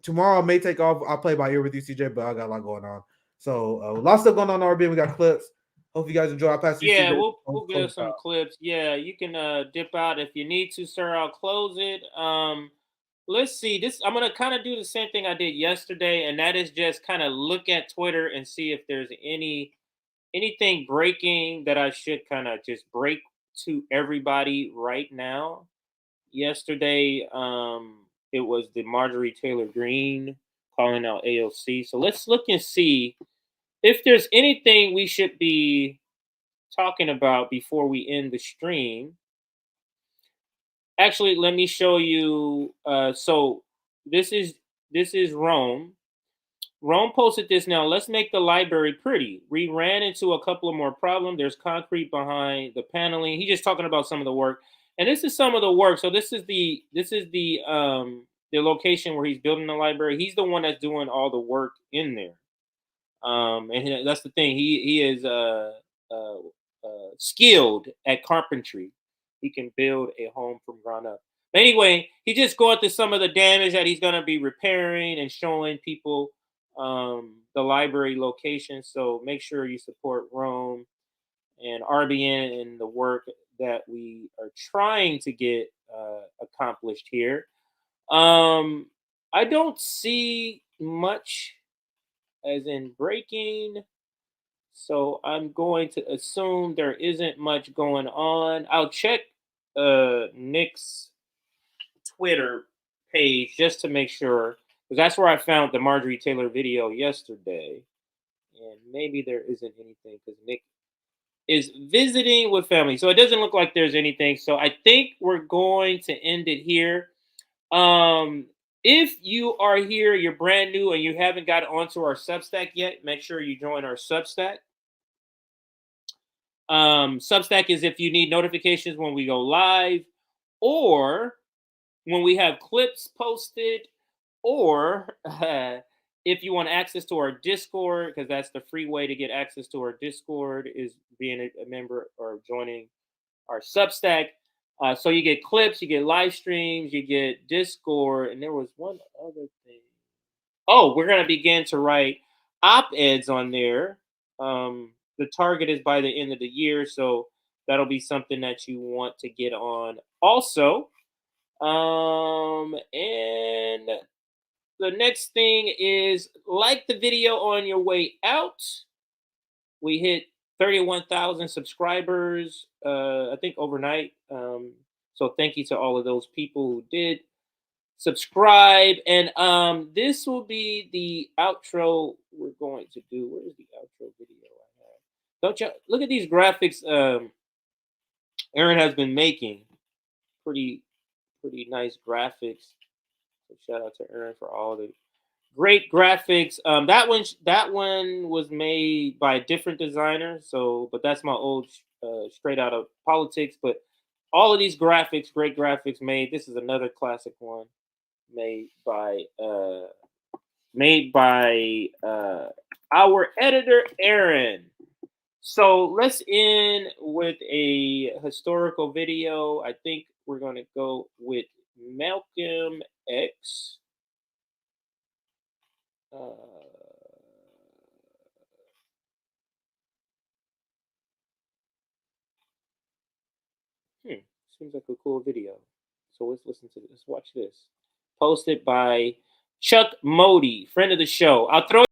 Tomorrow I may take off. I'll play by ear with you, CJ, but I got a lot going on. So a lot of stuff going on in RBN. We got clips. Hope you guys enjoy. I'll pass you. Yeah, we'll get some clips. Yeah, you can dip out if you need to, sir. I'll close it. Let's see. I'm gonna kind of do the same thing I did yesterday, and that is just kind of look at Twitter and see if there's anything breaking that I should kind of just break to everybody right now. Yesterday, it was the Marjorie Taylor Greene calling out AOC. So let's look and see if there's anything we should be talking about before we end the stream. Actually, let me show you. So this is Rome. Rome posted this now. Let's make the library pretty. We ran into a couple of more problems. There's concrete behind the paneling. He's just talking about some of the work. And this is some of the work. So this is the location where he's building the library. He's the one that's doing all the work in there. And that's the thing. He is skilled at carpentry. He can build a home from ground up. But anyway, he just going through some of the damage that he's going to be repairing and showing people the library location. So make sure you support Rome and RBN and the work that we are trying to get accomplished here. I don't see much as in breaking. So I'm going to assume there isn't much going on. I'll check Nick's Twitter page just to make sure, because that's where I found the Marjorie Taylor video yesterday. And maybe there isn't anything because Nick is visiting with family. So it doesn't look like there's anything. So I think we're going to end it here. If you are here, you're brand new and you haven't got onto our Substack yet, make sure you join our Substack. Substack is if you need notifications when we go live or when we have clips posted, or if you want access to our Discord, because that's the free way to get access to our Discord is being a member or joining our Substack. So you get clips, you get live streams, you get Discord, and there was one other thing. Oh, we're going to begin to write op-eds on there. The target is by the end of the year, so that'll be something that you want to get on also. And the next thing is like the video on your way out. We hit 31,000 subscribers, I think overnight. So thank you to all of those people who did subscribe. And this will be the outro we're going to do. Where is the outro video I have? Don't you look at these graphics Aaron has been making. Pretty nice graphics. So shout out to Aaron for all the great graphics. That one was made by a different designer. So, but that's my old straight out of politics. But all of these graphics, great graphics made. This is another classic one made by our editor Aaron. So let's end with a historical video. I think we're going to go with Malcolm X. Seems like a cool video. So let's listen to this. Let's watch this. Posted by Chuck Modi, friend of the show. I'll throw